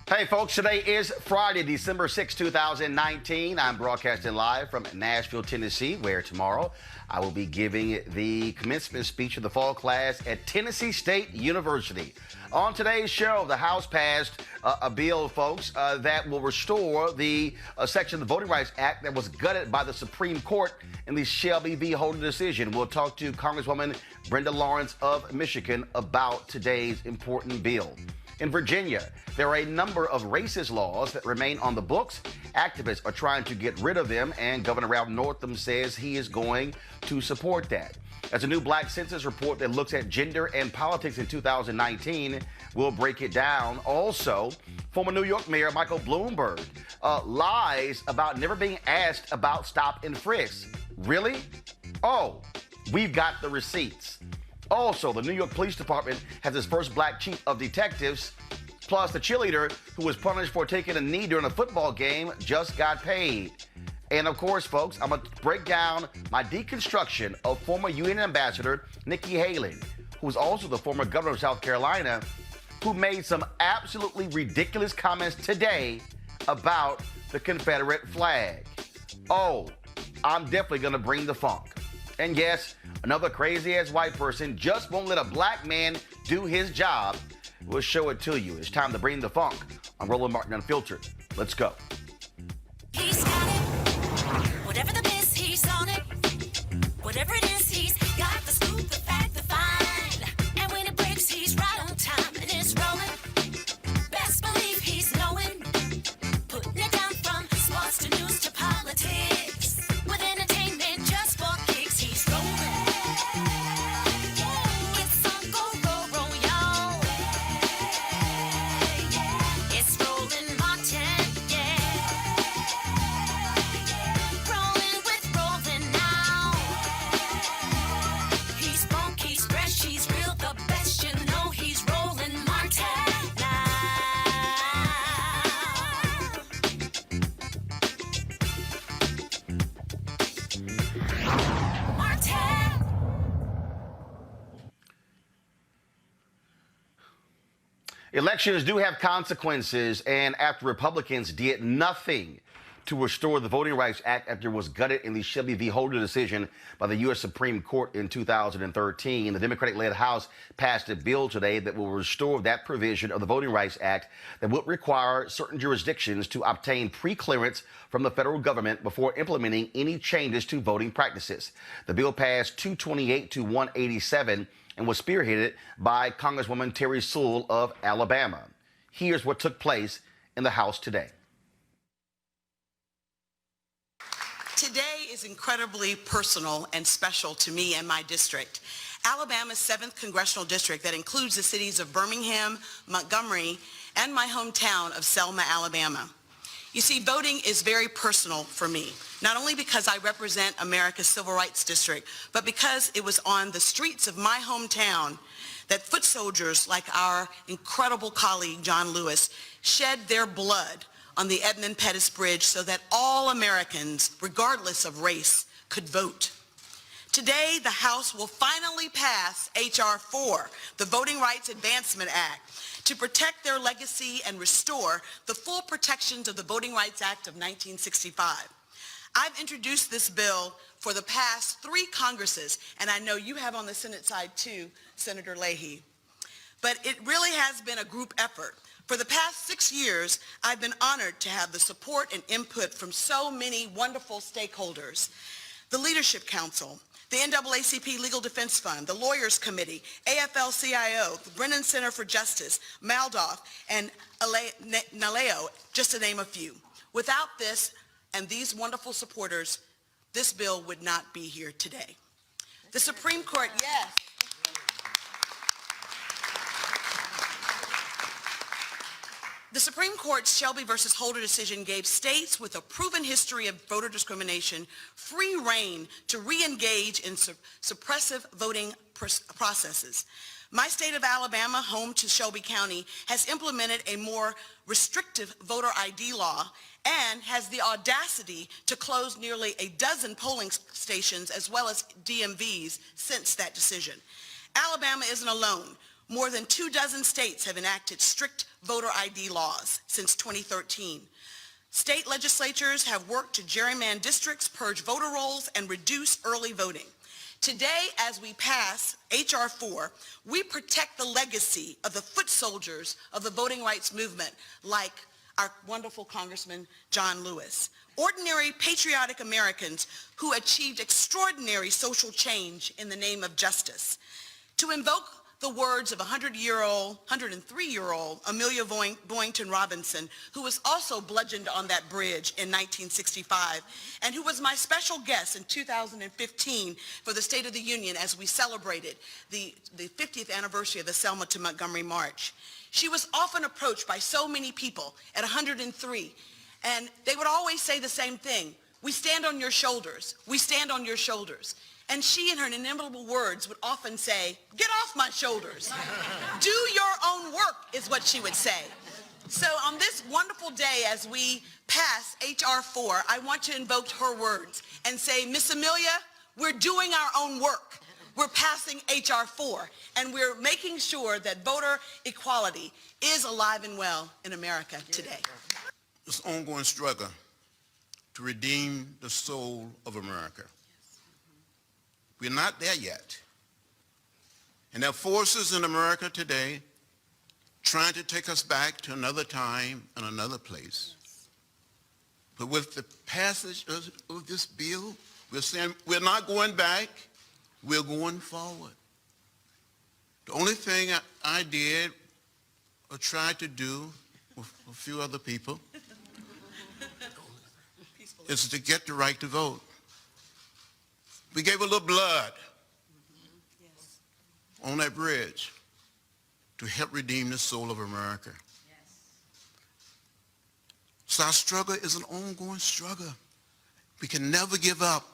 Hey, folks, today is Friday, December 6, 2019. I'm broadcasting live from Nashville, Tennessee, where tomorrow I will be giving the commencement speech of the fall class at Tennessee State University. On today's show, the House passed a bill, folks, that will restore the section of the Voting Rights Act that was gutted by the Supreme Court in the Shelby v. Holder decision. We'll talk to Congresswoman Brenda Lawrence of Michigan about today's important bill. In Virginia, there are a number of racist laws that remain on the books. Activists are trying to get rid of them, and Governor Ralph Northam says he is going to support that. As a new black census report that looks at gender and politics in 2019 will break it down. Also, former New York Mayor Michael Bloomberg lies about never being asked about Stop and Frisk. Really? Oh, we've got the receipts. Also, the New York Police Department has its first black chief of detectives. Plus, the cheerleader who was punished for taking a knee during a football game just got paid. And of course, folks, I'm going to break down my deconstruction of former UN Ambassador Nikki Haley, who was also the former governor of South Carolina, who made some absolutely ridiculous comments today about the Confederate flag. Oh, I'm definitely going to bring the funk. And yes, another crazy-ass white person just won't let a black man do his job. We'll show it to you. It's time to bring the funk. I'm Roland Martin Unfiltered. Let's go. He's got it. Whatever the biz, he's on it. Whatever it is, he's got the scoop, the fact, the find. And when it breaks, he's right on time and it's rolling. Best believe he's knowing. Putting it down from sports to news to politics. With entertainment just for kicks, he's rolling. It's on go, y'all. It's Roland Martin, yeah. Rolling with Roland now. He's funk, he's fresh, he's real, the best, you know he's Roland Martin now. Martin. Elections do have consequences, and after Republicans did nothing to restore the Voting Rights Act after it was gutted in the Shelby v. Holder decision by the U.S. Supreme Court in 2013, the Democratic-led House passed a bill today that will restore that provision of the Voting Rights Act that would require certain jurisdictions to obtain pre-clearance from the federal government before implementing any changes to voting practices. The bill passed 228 to 187 and was spearheaded by Congresswoman Terry Sewell of Alabama. Here's what took place in the House today. Today is incredibly personal and special to me and my district. Alabama's 7th Congressional District that includes the cities of Birmingham, Montgomery, and my hometown of Selma, Alabama. You see, voting is very personal for me, not only because I represent America's Civil Rights District, but because it was on the streets of my hometown that foot soldiers like our incredible colleague, John Lewis, shed their blood on the Edmund Pettus Bridge so that all Americans, regardless of race, could vote. Today, the House will finally pass H.R. 4, the Voting Rights Advancement Act, to protect their legacy and restore the full protections of the Voting Rights Act of 1965. I've introduced this bill for the past 3 Congresses, and I know you have on the Senate side too, Senator Leahy. But it really has been a group effort. For the past 6 years, I've been honored to have the support and input from so many wonderful stakeholders. The Leadership Council, the NAACP Legal Defense Fund, the Lawyers Committee, AFL-CIO, the Brennan Center for Justice, Maldoff, and Naleo, just to name a few. Without this and these wonderful supporters, this bill would not be here today. The Supreme Court, yes. The Supreme Court's Shelby versus Holder decision gave states with a proven history of voter discrimination free rein to re-engage in suppressive voting processes. My state of Alabama, home to Shelby County, has implemented a more restrictive voter ID law and has the audacity to close nearly a dozen polling stations as well as DMVs since that decision. Alabama isn't alone. More than 24 states have enacted strict voter ID laws since 2013. State legislatures have worked to gerrymander districts, purge voter rolls, and reduce early voting. Today, as we pass H.R. 4, we protect the legacy of the foot soldiers of the voting rights movement, like our wonderful Congressman John Lewis. Ordinary patriotic Americans who achieved extraordinary social change in the name of justice. To invoke the words of 103-year-old Amelia Boynton Robinson, who was also bludgeoned on that bridge in 1965, and who was my special guest in 2015 for the State of the Union as we celebrated the 50th anniversary of the Selma to Montgomery March. She was often approached by so many people at 103, and they would always say the same thing: "We stand on your shoulders. We stand on your shoulders." And she, in her inimitable words, would often say, "Get off my shoulders. Do your own work," is what she would say. So on this wonderful day, as we pass H.R. 4, I want to invoke her words and say, "Miss Amelia, we're doing our own work. We're passing H.R. 4, and we're making sure that voter equality is alive and well in America today." This ongoing struggle to redeem the soul of America. We're not there yet. And there are forces in America today trying to take us back to another time and another place. But with the passage of this bill, we're saying we're not going back, we're going forward. The only thing I did or tried to do with a few other people is to get the right to vote. We gave a little blood on that bridge to help redeem the soul of America. So our struggle is an ongoing struggle. We can never give up.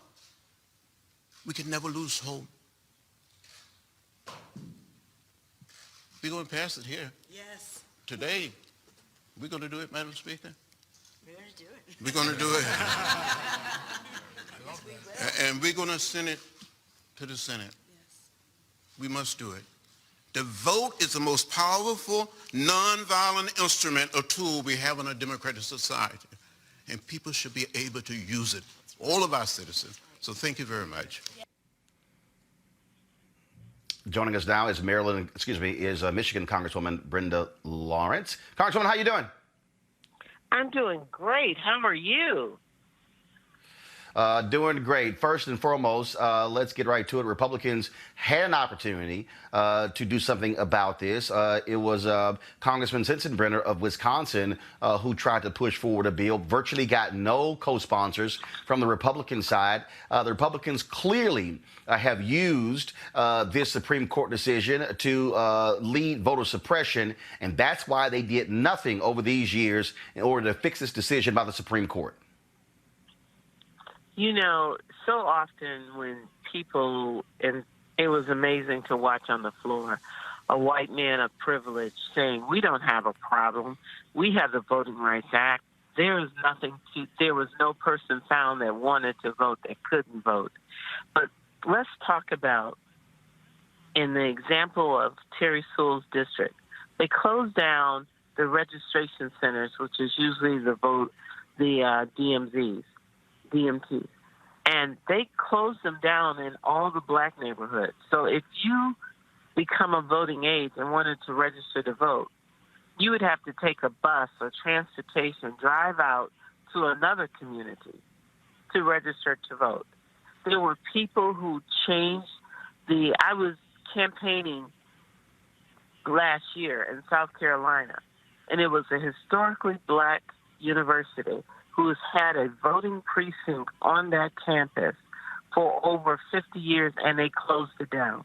We can never lose hope. We're going to pass it here. Yes. Today, we're going to do it, Madam Speaker. We're going to do it. We're going to do it. And we're going to send it to the Senate. Yes. We must do it. The vote is the most powerful, nonviolent instrument or tool we have in a democratic society. And people should be able to use it, all of our citizens. So thank you very much. Joining us now is Michigan Congresswoman Brenda Lawrence. Congresswoman, how you doing? I'm doing great. How are you? Doing great. First and foremost, let's get right to it. Republicans had an opportunity to do something about this. It was Congressman Sensenbrenner of Wisconsin who tried to push forward a bill, virtually got no co-sponsors from the Republican side. The Republicans clearly have used this Supreme Court decision to lead voter suppression, and that's why they did nothing over these years in order to fix this decision by the Supreme Court. You know, so often when people, and it was amazing to watch on the floor, a white man of privilege saying, "We don't have a problem. We have the Voting Rights Act. There was no person found that wanted to vote that couldn't vote." But let's talk about, in the example of Terry Sewell's district, they closed down the registration centers, which is usually the DMTs, and they closed them down in all the black neighborhoods. So if you become a voting age and wanted to register to vote, you would have to take a bus or transportation, drive out to another community to register to vote. There were people who changed I was campaigning last year in South Carolina, and it was a historically black university who has had a voting precinct on that campus for over 50 years, and they closed it down.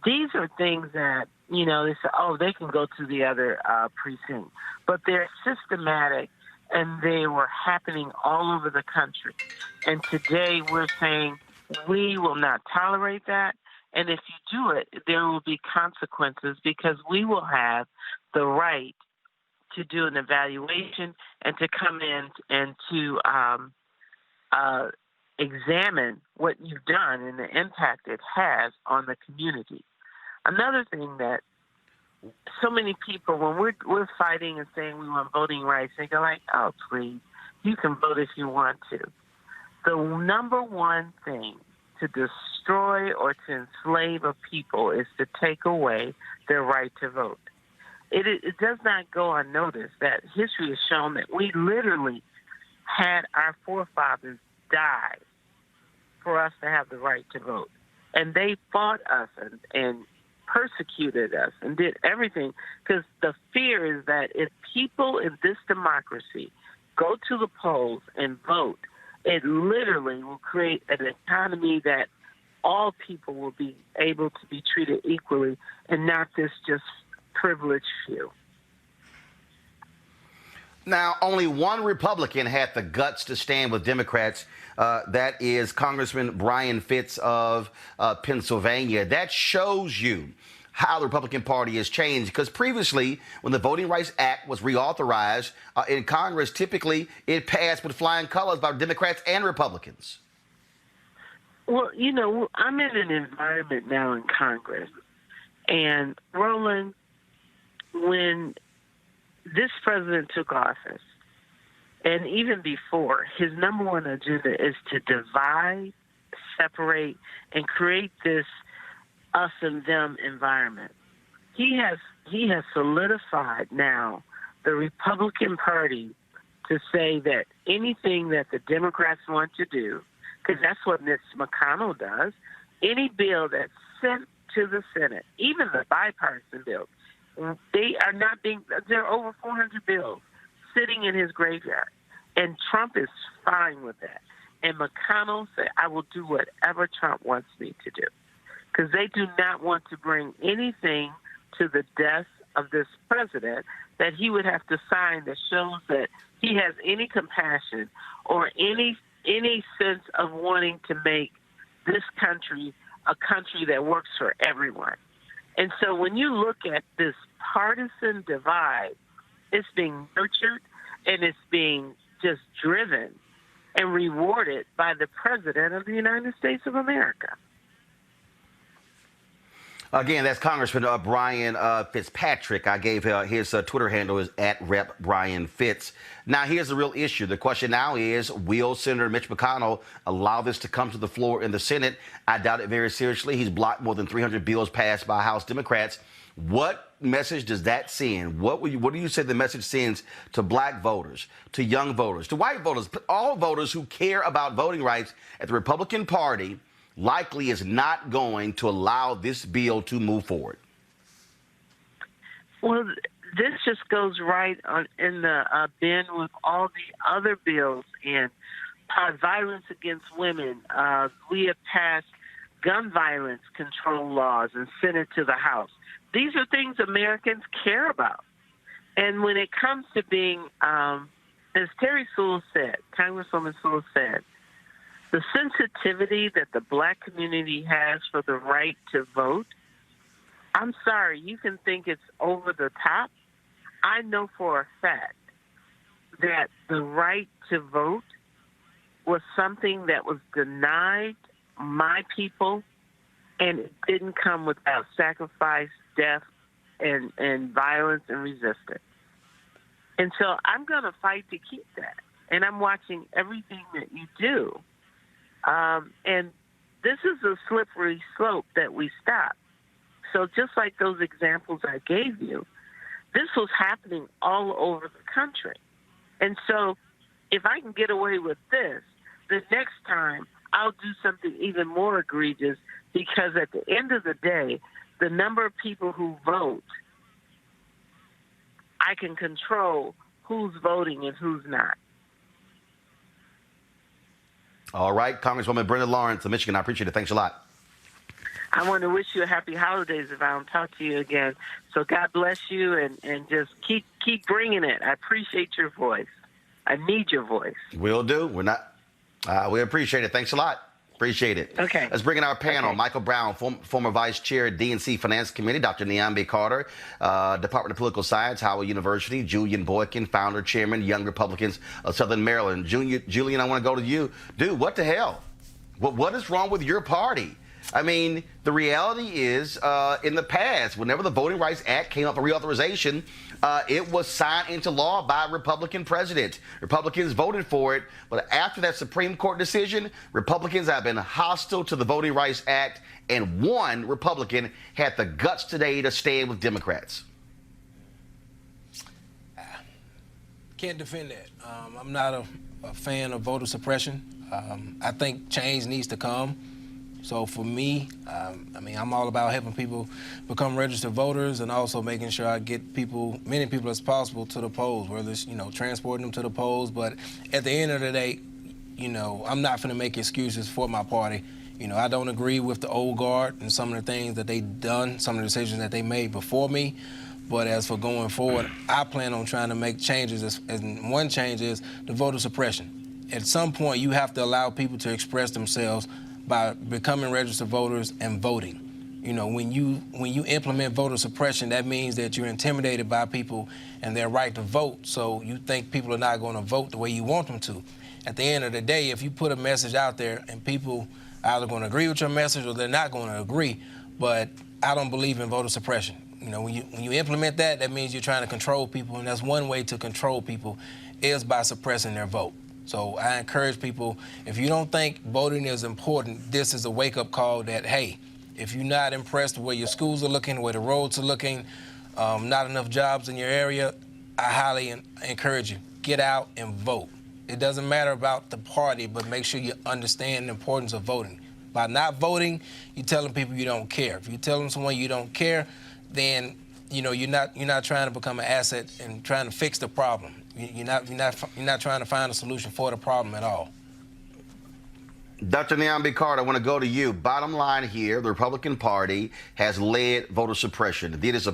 These are things that, you know, they say, oh, they can go to the other precinct. But they're systematic, and they were happening all over the country. And today we're saying we will not tolerate that. And if you do it, there will be consequences, because we will have the right to do an evaluation and to come in and to examine what you've done and the impact it has on the community. Another thing that so many people, when we're fighting and saying we want voting rights, they go like, oh, please, you can vote if you want to. The number one thing to destroy or to enslave a people is to take away their right to vote. It does not go unnoticed that history has shown that we literally had our forefathers die for us to have the right to vote. And they fought us and persecuted us and did everything because the fear is that if people in this democracy go to the polls and vote, it literally will create an economy that all people will be able to be treated equally and not this just privileged few. Now, only one Republican had the guts to stand with Democrats. That is Congressman Brian Fitts of Pennsylvania. That shows you how the Republican Party has changed, because previously, when the Voting Rights Act was reauthorized in Congress, typically it passed with flying colors by Democrats and Republicans. Well, you know, I'm in an environment now in Congress, and Roland, when this president took office, and even before, his number one agenda is to divide, separate, and create this us and them environment. He has solidified now the Republican Party to say that anything that the Democrats want to do, because that's what Mitch McConnell does, any bill that's sent to the Senate, even the bipartisan bills, they are not being, there are over 400 bills sitting in his graveyard. And Trump is fine with that. And McConnell said, I will do whatever Trump wants me to do. Because they do not want to bring anything to the death of this president that he would have to sign that shows that he has any compassion or any sense of wanting to make this country a country that works for everyone. And so when you look at this partisan divide, it's being nurtured and it's being just driven and rewarded by the President of the United States of America. Again, that's Congressman Brian Fitzpatrick. I gave his Twitter handle is @RepBrianFitz. Now, here's the real issue. The question now is, will Senator Mitch McConnell allow this to come to the floor in the Senate? I doubt it very seriously. He's blocked more than 300 bills passed by House Democrats. What message does that send? What do you say the message sends to black voters, to young voters, to white voters, all voters who care about voting rights at the Republican Party likely is not going to allow this bill to move forward? Well, this just goes right on in the bin with all the other bills and violence against women. We have passed gun violence control laws and sent it to the House. These are things Americans care about. And when it comes to being, as Terry Sewell said, Congresswoman Sewell said, the sensitivity that the black community has for the right to vote, I'm sorry, you can think it's over the top. I know for a fact that the right to vote was something that was denied my people, and it didn't come without sacrifice, death, and violence and resistance. And so I'm going to fight to keep that. And I'm watching everything that you do. And this is a slippery slope that we stop. So just like those examples I gave you, this was happening all over the country. And so if I can get away with this, the next time I'll do something even more egregious, because at the end of the day, the number of people who vote, I can control who's voting and who's not. All right, Congresswoman Brenda Lawrence of Michigan, I appreciate it. Thanks a lot. I want to wish you a happy holidays if I don't talk to you again. So God bless you, and just keep bringing it. I appreciate your voice. I need your voice. Will do. We appreciate it. Thanks a lot. Appreciate it. Okay. Let's bring in our panel. Okay. Michael Brown, former Vice Chair, DNC Finance Committee, Dr. Niambe Carter, Department of Political Science, Howard University, Julian Boykin, Founder, Chairman, Young Republicans of Southern Maryland. Julian, I want to go to you. Dude, what the hell? What is wrong with your party? I mean, the reality is, in the past, whenever the Voting Rights Act came up for reauthorization, it was signed into law by a Republican president. Republicans voted for it, but after that Supreme Court decision, Republicans have been hostile to the Voting Rights Act, and one Republican had the guts today to stand with Democrats. Can't defend that. I'm not a fan of voter suppression. I think change needs to come. So for me, I mean, I'm all about helping people become registered voters and also making sure I get many people as possible to the polls, whether it's, transporting them to the polls. But at the end of the day, I'm not going to make excuses for my party. I don't agree with the old guard and some of the things that they've done, some of the decisions that they made before me. But as for going forward, I plan on trying to make changes, and one change is the voter suppression. At some point, you have to allow people to express themselves by becoming registered voters and voting. When you implement voter suppression, that means that you're intimidated by people and their right to vote, so you think people are not going to vote the way you want them to. At the end of the day, if you put a message out there and people are either going to agree with your message or they're not going to agree, but I don't believe in voter suppression. When you implement that, that means you're trying to control people, and that's one way to control people is by suppressing their vote. So I encourage people, if you don't think voting is important, this is a wake-up call that, hey, if you're not impressed with where your schools are looking, where the roads are looking, not enough jobs in your area, I highly encourage you, get out and vote. It doesn't matter about the party, but make sure you understand the importance of voting. By not voting, you're telling people you don't care. If you're telling someone you don't care, then you're not trying to become an asset and trying to fix the problem. You're not trying to find a solution for the problem at all. Dr. Nyambi Carter, I want to go to you. Bottom line here, the Republican Party has led voter suppression. It is a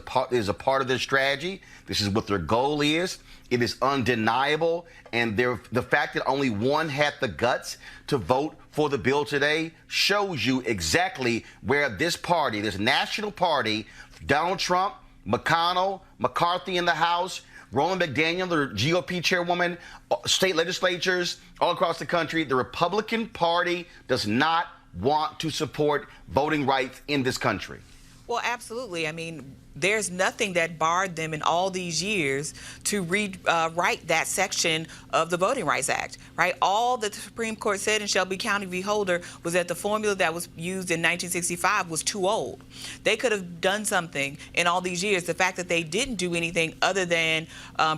part of their strategy. This is what their goal is. It is undeniable. And the fact that only one had the guts to vote for the bill today shows you exactly where this party, this national party, Donald Trump, McConnell, McCarthy in the House, Roland McDaniel, the GOP chairwoman, state legislatures all across the country, the Republican Party does not want to support voting rights in this country. Well, absolutely. I mean, there's nothing that barred them in all these years to rewrite that section of the Voting Rights Act, right? All that the Supreme Court said in Shelby County v. Holder was that the formula that was used in 1965 was too old. They could have done something in all these years. The fact that they didn't do anything other than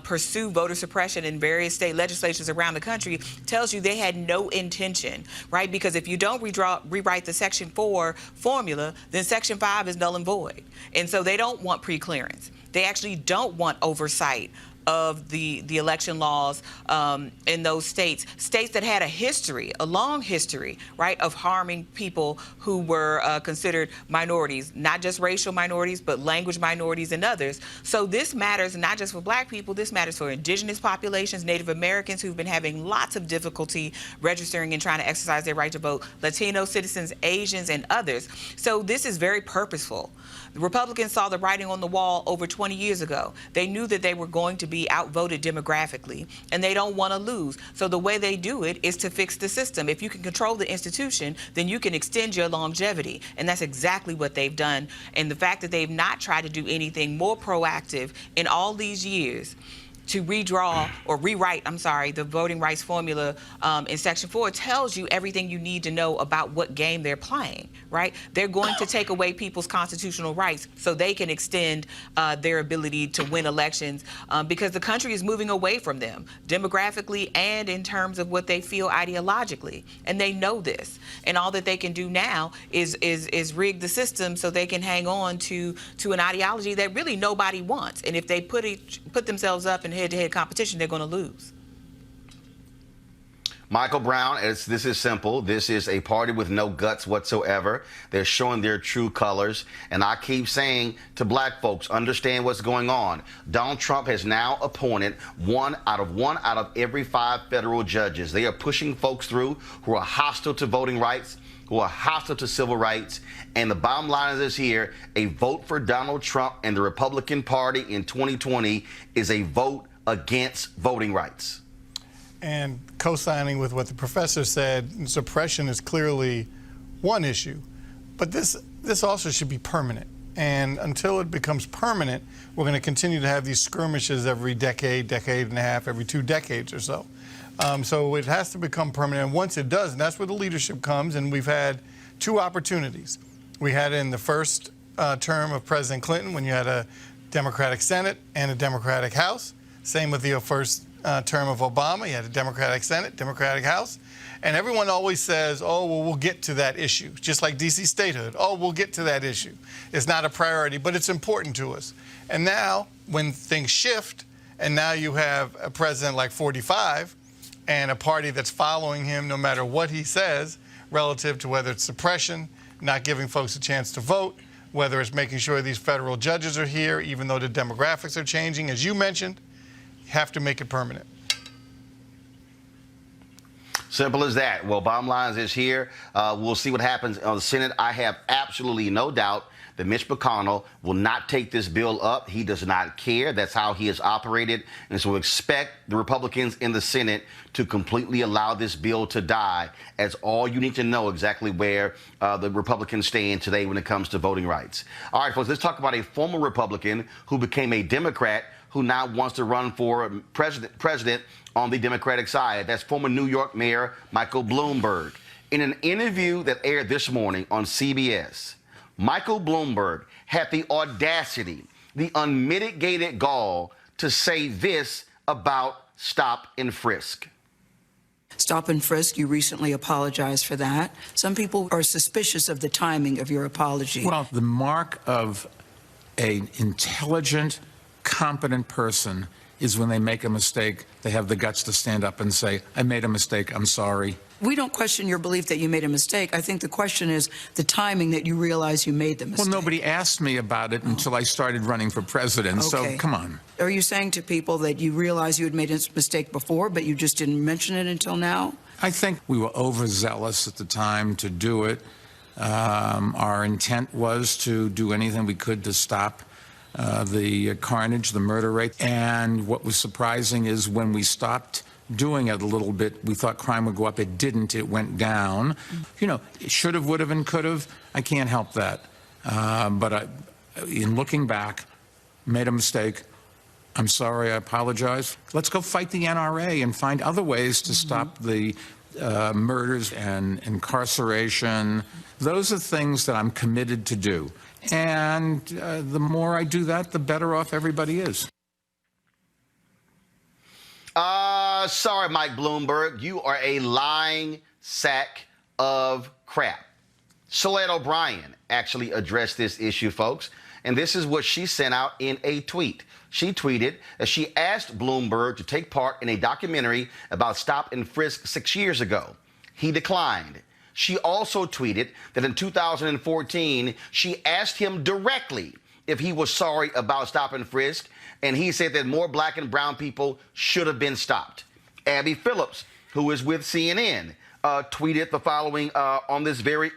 pursue voter suppression in various state legislatures around the country tells you they had no intention, right? Because if you don't rewrite the Section 4 formula, then Section 5 is null and void. And so they don't want pre-clearance. They actually don't want oversight of the election laws in those states that had a long history, right, of harming people who were considered minorities, not just racial minorities, but language minorities and others. So this matters not just for black people, this matters for indigenous populations, Native Americans who've been having lots of difficulty registering and trying to exercise their right to vote, Latino citizens, Asians, and others. So this is very purposeful. The Republicans saw the writing on the wall over 20 years ago. They knew that they were going to be outvoted demographically, and they don't want to lose. So the way they do it is to fix the system. If you can control the institution, then you can extend your longevity, and that's exactly what they've done. And the fact that they've not tried to do anything more proactive in all these years to rewrite the voting rights formula in Section 4 tells you everything you need to know about what game they're playing, right? They're going to take away people's constitutional rights so they can extend their ability to win elections because the country is moving away from them demographically and in terms of what they feel ideologically. And they know this. And all that they can do now is rig the system so they can hang on to an ideology that really nobody wants. And if they put themselves up in head-to-head competition, they're going to lose. Michael Brown, this is simple. This is a party with no guts whatsoever. They're showing their true colors. And I keep saying to black folks, understand what's going on. Donald Trump has now appointed one out of every 5 federal judges. They are pushing folks through who are hostile to voting rights, who are hostile to civil rights. And the bottom line of this here, a vote for Donald Trump and the Republican Party in 2020 is a vote against voting rights. And co-signing with what the professor said, suppression is clearly one issue. But this also should be permanent. And until it becomes permanent, we're going to continue to have these skirmishes every decade, decade and a half, every 2 decades or so. So it has to become permanent. And once it does, and that's where the leadership comes, and we've had 2 opportunities. We had it in the first term of President Clinton when you had a Democratic Senate and a Democratic House. Same with the first term of Obama. You had a Democratic Senate, Democratic House. And everyone always says, oh, well, we'll get to that issue, just like D.C. statehood. Oh, we'll get to that issue. It's not a priority, but it's important to us. And now, when things shift, and now you have a president like 45 and a party that's following him no matter what he says, relative to whether it's suppression, not giving folks a chance to vote, whether it's making sure these federal judges are here, even though the demographics are changing, as you mentioned, you have to make it permanent. Simple as that. Well, bottom line is here. We'll see what happens on the Senate. I have absolutely no doubt that Mitch McConnell will not take this bill up. He does not care. That's how he has operated. And so expect the Republicans in the Senate to completely allow this bill to die, as all you need to know exactly where the Republicans stand today when it comes to voting rights. All right, folks, let's talk about a former Republican who became a Democrat who now wants to run for president on the Democratic side. That's former New York Mayor Michael Bloomberg. In an interview that aired this morning on CBS, Michael Bloomberg had the audacity, the unmitigated gall to say this about Stop and Frisk. Stop and Frisk, you recently apologized for that. Some people are suspicious of the timing of your apology. Well, the mark of an intelligent, competent person is when they make a mistake, they have the guts to stand up and say, I made a mistake, I'm sorry. We don't question your belief that you made a mistake. I think the question is the timing that you realize you made the mistake. Well, nobody asked me about it until I started running for president, Okay. so come on. Are you saying to people that you realize you had made a mistake before, but you just didn't mention it until now? I think we were overzealous at the time to do it. Our intent was to do anything we could to stop the carnage, the murder rate. And what was surprising is when we stopped doing it a little bit, we thought crime would go up. It didn't. It went down. You know, it should have, would have, and could have. I can't help that. But in looking back, made a mistake. I'm sorry. I apologize. Let's go fight the NRA and find other ways to stop the murders and incarceration. Those are things that I'm committed to do. And the more I do that, the better off everybody is. Sorry, Mike Bloomberg. You are a lying sack of crap. Celeste O'Brien actually addressed this issue, folks. And this is what she sent out in a tweet. She tweeted that she asked Bloomberg to take part in a documentary about Stop and Frisk 6 years ago. He declined. She also tweeted that in 2014, she asked him directly if he was sorry about Stop and Frisk, and he said that more black and brown people should have been stopped. Abby Phillips, who is with CNN, tweeted the following on this very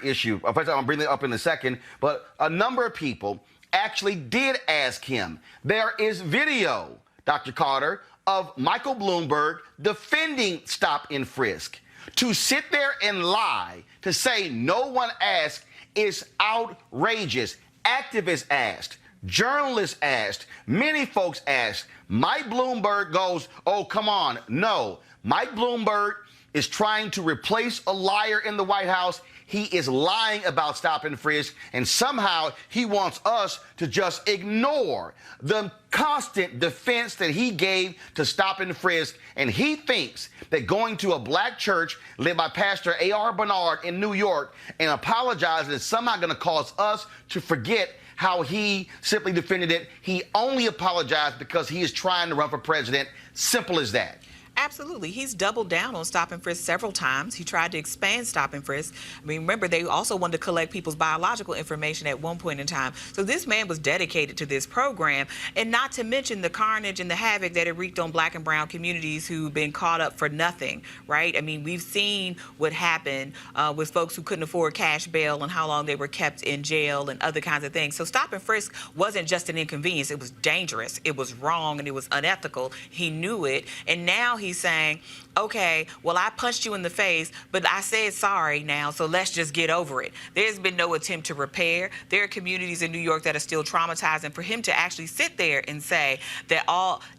issue. First, I'll bring it up in a second, but a number of people actually did ask him. There is video, Dr. Carter, of Michael Bloomberg defending Stop and Frisk. To sit there and lie, to say no one asked, is outrageous. Activists asked, journalists asked, many folks asked. Mike Bloomberg goes, oh, come on. No, Mike Bloomberg is trying to replace a liar in the White House. He is lying about Stop and Frisk, and somehow he wants us to just ignore the constant defense that he gave to Stop and Frisk. And he thinks that going to a black church led by Pastor A.R. Bernard in New York and apologizing is somehow going to cause us to forget how he simply defended it. He only apologized because he is trying to run for president. Simple as that. Absolutely. He's doubled down on Stop and Frisk several times. He tried to expand Stop and Frisk. I mean, remember, they also wanted to collect people's biological information at one point in time. So this man was dedicated to this program, and not to mention the carnage and the havoc that it wreaked on black and brown communities who've been caught up for nothing, right? I mean, we've seen what happened with folks who couldn't afford cash bail and how long they were kept in jail and other kinds of things. So Stop and Frisk wasn't just an inconvenience. It was dangerous. It was wrong, and it was unethical. He knew it, and now he's saying, okay, well, I punched you in the face, but I said sorry now, so let's just get over it. There's been no attempt to repair. There are communities in New York that are still traumatized, and for him to actually sit there and say that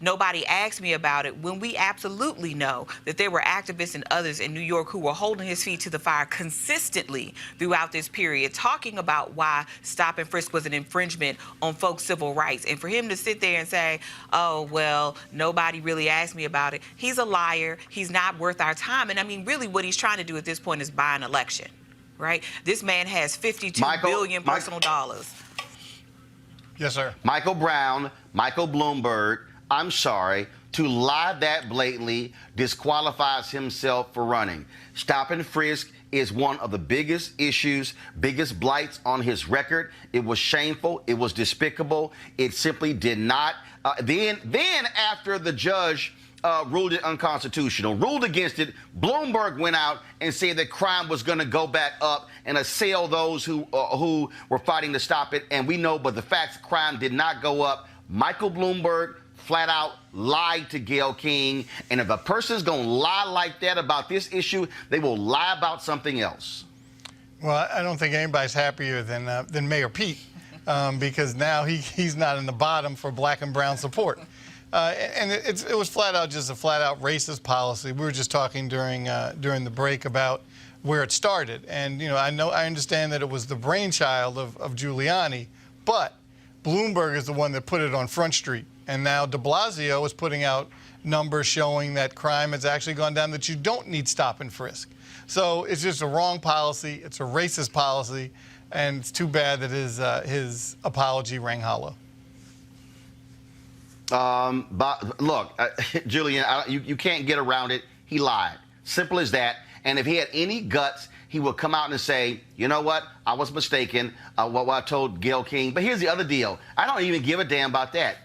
nobody asked me about it, when we absolutely know that there were activists and others in New York who were holding his feet to the fire consistently throughout this period, talking about why Stop and Frisk was an infringement on folks' civil rights. And for him to sit there and say, oh, well, nobody really asked me about it, he's a liar. He's not worth our time. And I mean, really what he's trying to do at this point is buy an election, right? This man has $52 billion personal dollars. Yes, sir. Michael Bloomberg, I'm sorry, to lie that blatantly disqualifies himself for running. Stop and Frisk is one of the biggest issues, biggest blights on his record. It was shameful. It was despicable. It simply did not. Then after the judge ruled it unconstitutional, ruled against it, Bloomberg went out and said that crime was going to go back up and assail those who were fighting to stop it. And we know, but the facts, crime did not go up. Michael Bloomberg flat out lied to Gayle King. And if a person's going to lie like that about this issue, they will lie about something else. Well, I don't think anybody's happier than Mayor Pete because now he's not in the bottom for black and brown support. And it was flat out just a flat out racist policy. We were just talking during the break about where it started. And, you know, I understand that it was the brainchild of Giuliani, but Bloomberg is the one that put it on Front Street. And now de Blasio is putting out numbers showing that crime has actually gone down, that you don't need stop and frisk. So it's just a wrong policy. It's a racist policy. And it's too bad that his apology rang hollow. But look, Julian, you can't get around it. He lied. Simple as that. And if he had any guts, he would come out and say, you know what, I was mistaken, what I told Gayle King. But here's the other deal. I don't even give a damn about that.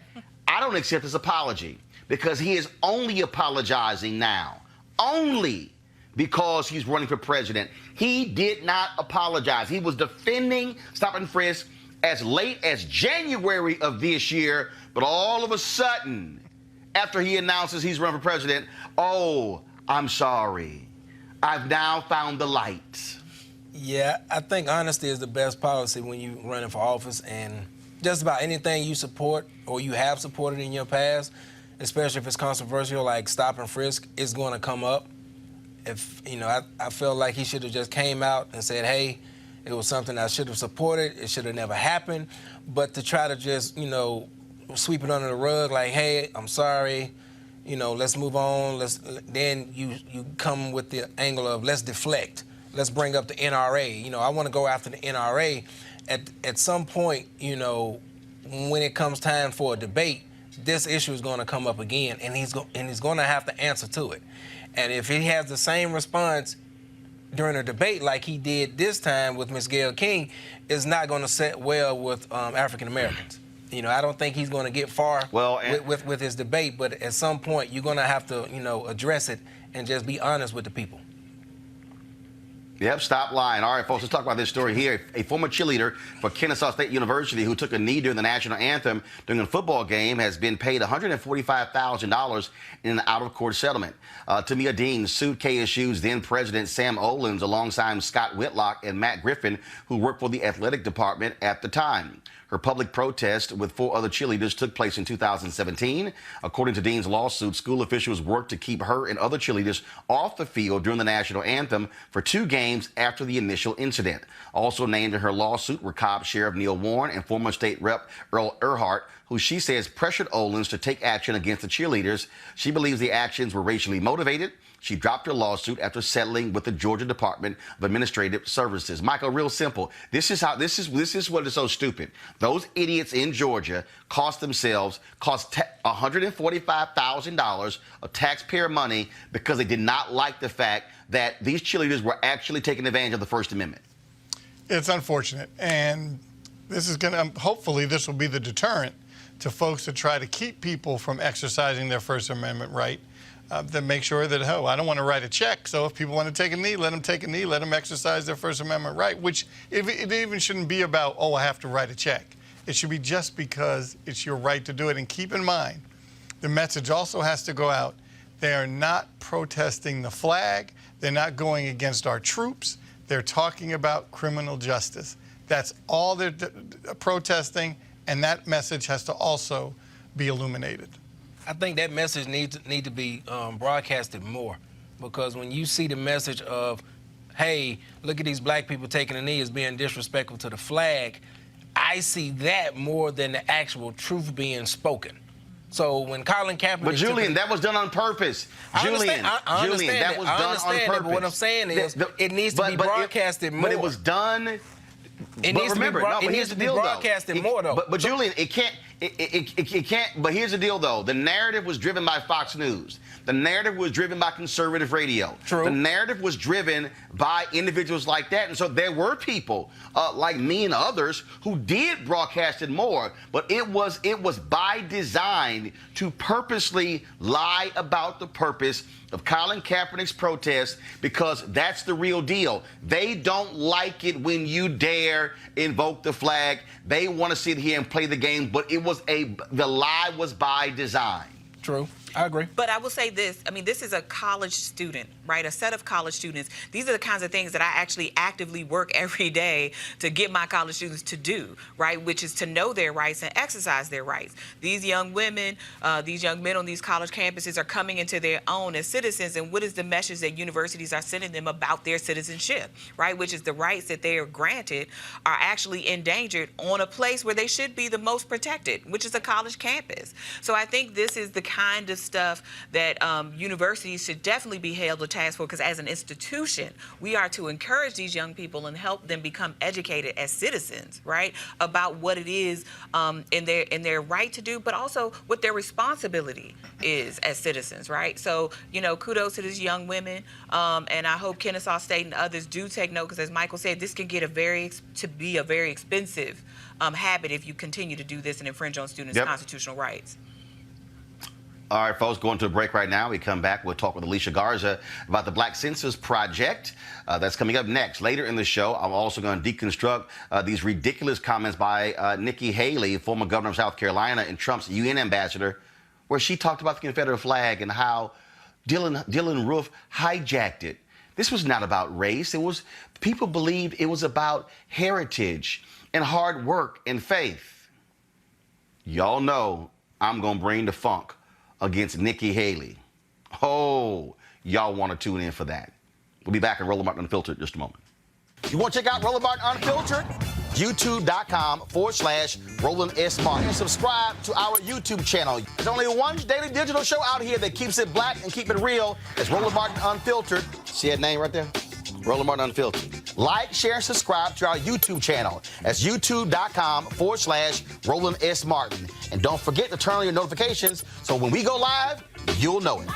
I don't accept his apology because he is only apologizing now, only because he's running for president. He did not apologize. He was defending Stop and Frisk as late as January of this year, but all of a sudden, after he announces he's running for president, oh, I'm sorry. I've now found the light. Yeah, I think honesty is the best policy when you're running for office, and just about anything you support or you have supported in your past, especially if it's controversial like Stop and Frisk, is going to come up. If, you know, I feel like he should have just came out and said, hey, it was something I should have supported. It should have never happened. But to try to just, you know, sweep it under the rug like, hey, I'm sorry, you know, let's move on. Then you come with the angle of let's deflect. Let's bring up the NRA. You know, I want to go after the NRA. At some point, you know, when it comes time for a debate, this issue is going to come up again, and he's going to have to answer to it. And if he has the same response during a debate like he did this time with Ms. Gayle King, it's not going to set well with African Americans. You know, I don't think he's going to get far with his debate, but at some point you're going to have to, you know, address it and just be honest with the people. Yep, stop lying. All right, folks, let's talk about this story here. A former cheerleader for Kennesaw State University who took a knee during the national anthem during a football game has been paid $145,000 in an out-of-court settlement. Tamia Dean sued KSU's then president Sam Olens alongside Scott Whitlock and Matt Griffin, who worked for the athletic department at the time. Her public protest with 4 other cheerleaders took place in 2017. According to Dean's lawsuit, school officials worked to keep her and other cheerleaders off the field during the national anthem for 2 games after the initial incident. Also named in her lawsuit were Cobb Sheriff Neil Warren and former state rep Earl Earhart, who she says pressured Olens to take action against the cheerleaders. She believes the actions were racially motivated. She dropped her lawsuit after settling with the Georgia Department of Administrative Services. Michael, real simple. This is what is so stupid. Those idiots in Georgia cost $145,000 of taxpayer money because they did not like the fact that these cheerleaders were actually taking advantage of the First Amendment. It's unfortunate, and this is going to, hopefully this will be the deterrent to folks to try to keep people from exercising their First Amendment right. To make sure that, oh, I don't want to write a check, so if people want to take a knee, let them take a knee, let them exercise their First Amendment right, which it even shouldn't be about, oh, I have to write a check. It should be just because it's your right to do it. And keep in mind, the message also has to go out They are not protesting the flag. They're not going against our troops. They're talking about criminal justice. That's all they're protesting, and that message has to also be illuminated. I think that message need to be broadcasted more, because when you see the message of, hey, look at these black people taking a knee as being disrespectful to the flag, I see that more than the actual truth being spoken. So when Colin Kaepernick... But Julian, that was done on purpose. Julian, I understand that was done on purpose. But what I'm saying is, it needs to be broadcasted more. But it was done... It needs to be broadcasted more, though. But Julian, it can't. But here's the deal, though. The narrative was driven by Fox News. The narrative was driven by conservative radio. True. The narrative was driven by individuals like that. And so there were people like me and others who did broadcast it more. But it was by design to purposely lie about the purpose of Colin Kaepernick's protest, because that's the real deal. They don't like it when you dare invoke the flag. They want to sit here and play the game, but the lie was by design. True. I agree. But I will say this. I mean, this is a college student, right? A set of college students. These are the kinds of things that I actually actively work every day to get my college students to do, right? Which is to know their rights and exercise their rights. These young women, these young men on these college campuses are coming into their own as citizens. And what is the message that universities are sending them about their citizenship, right? Which is the rights that they are granted are actually endangered on a place where they should be the most protected, which is a college campus. So I think this is the kind of stuff that universities should definitely be held to task for, because as an institution, we are to encourage these young people and help them become educated as citizens, right, about what it is in their right to do, but also what their responsibility is as citizens, right? So, you know, kudos to these young women, and I hope Kennesaw State and others do take note, because as Michael said, this can get to be a very expensive habit if you continue to do this and infringe on students' constitutional rights. All right, folks, going to a break right now. We come back, we'll talk with Alicia Garza about the Black Census Project. That's coming up next. Later in the show, I'm also going to deconstruct these ridiculous comments by Nikki Haley, former governor of South Carolina and Trump's UN ambassador, where she talked about the Confederate flag and how Dylan Roof hijacked it. This was not about race. People believed it was about heritage and hard work and faith. Y'all know I'm going to bring the funk against Nikki Haley. Oh, y'all want to tune in for that. We'll be back at Roland Martin Unfiltered in just a moment. You want to check out Roland Martin Unfiltered? YouTube.com/Roland S. Martin. And subscribe to our YouTube channel. There's only one daily digital show out here that keeps it black and keep it real. It's Roland Martin Unfiltered. See that name right there? Roland Martin Unfiltered. Like, share, and subscribe to our YouTube channel. That's youtube.com/Roland S. Martin. And don't forget to turn on your notifications so when we go live, you'll know it.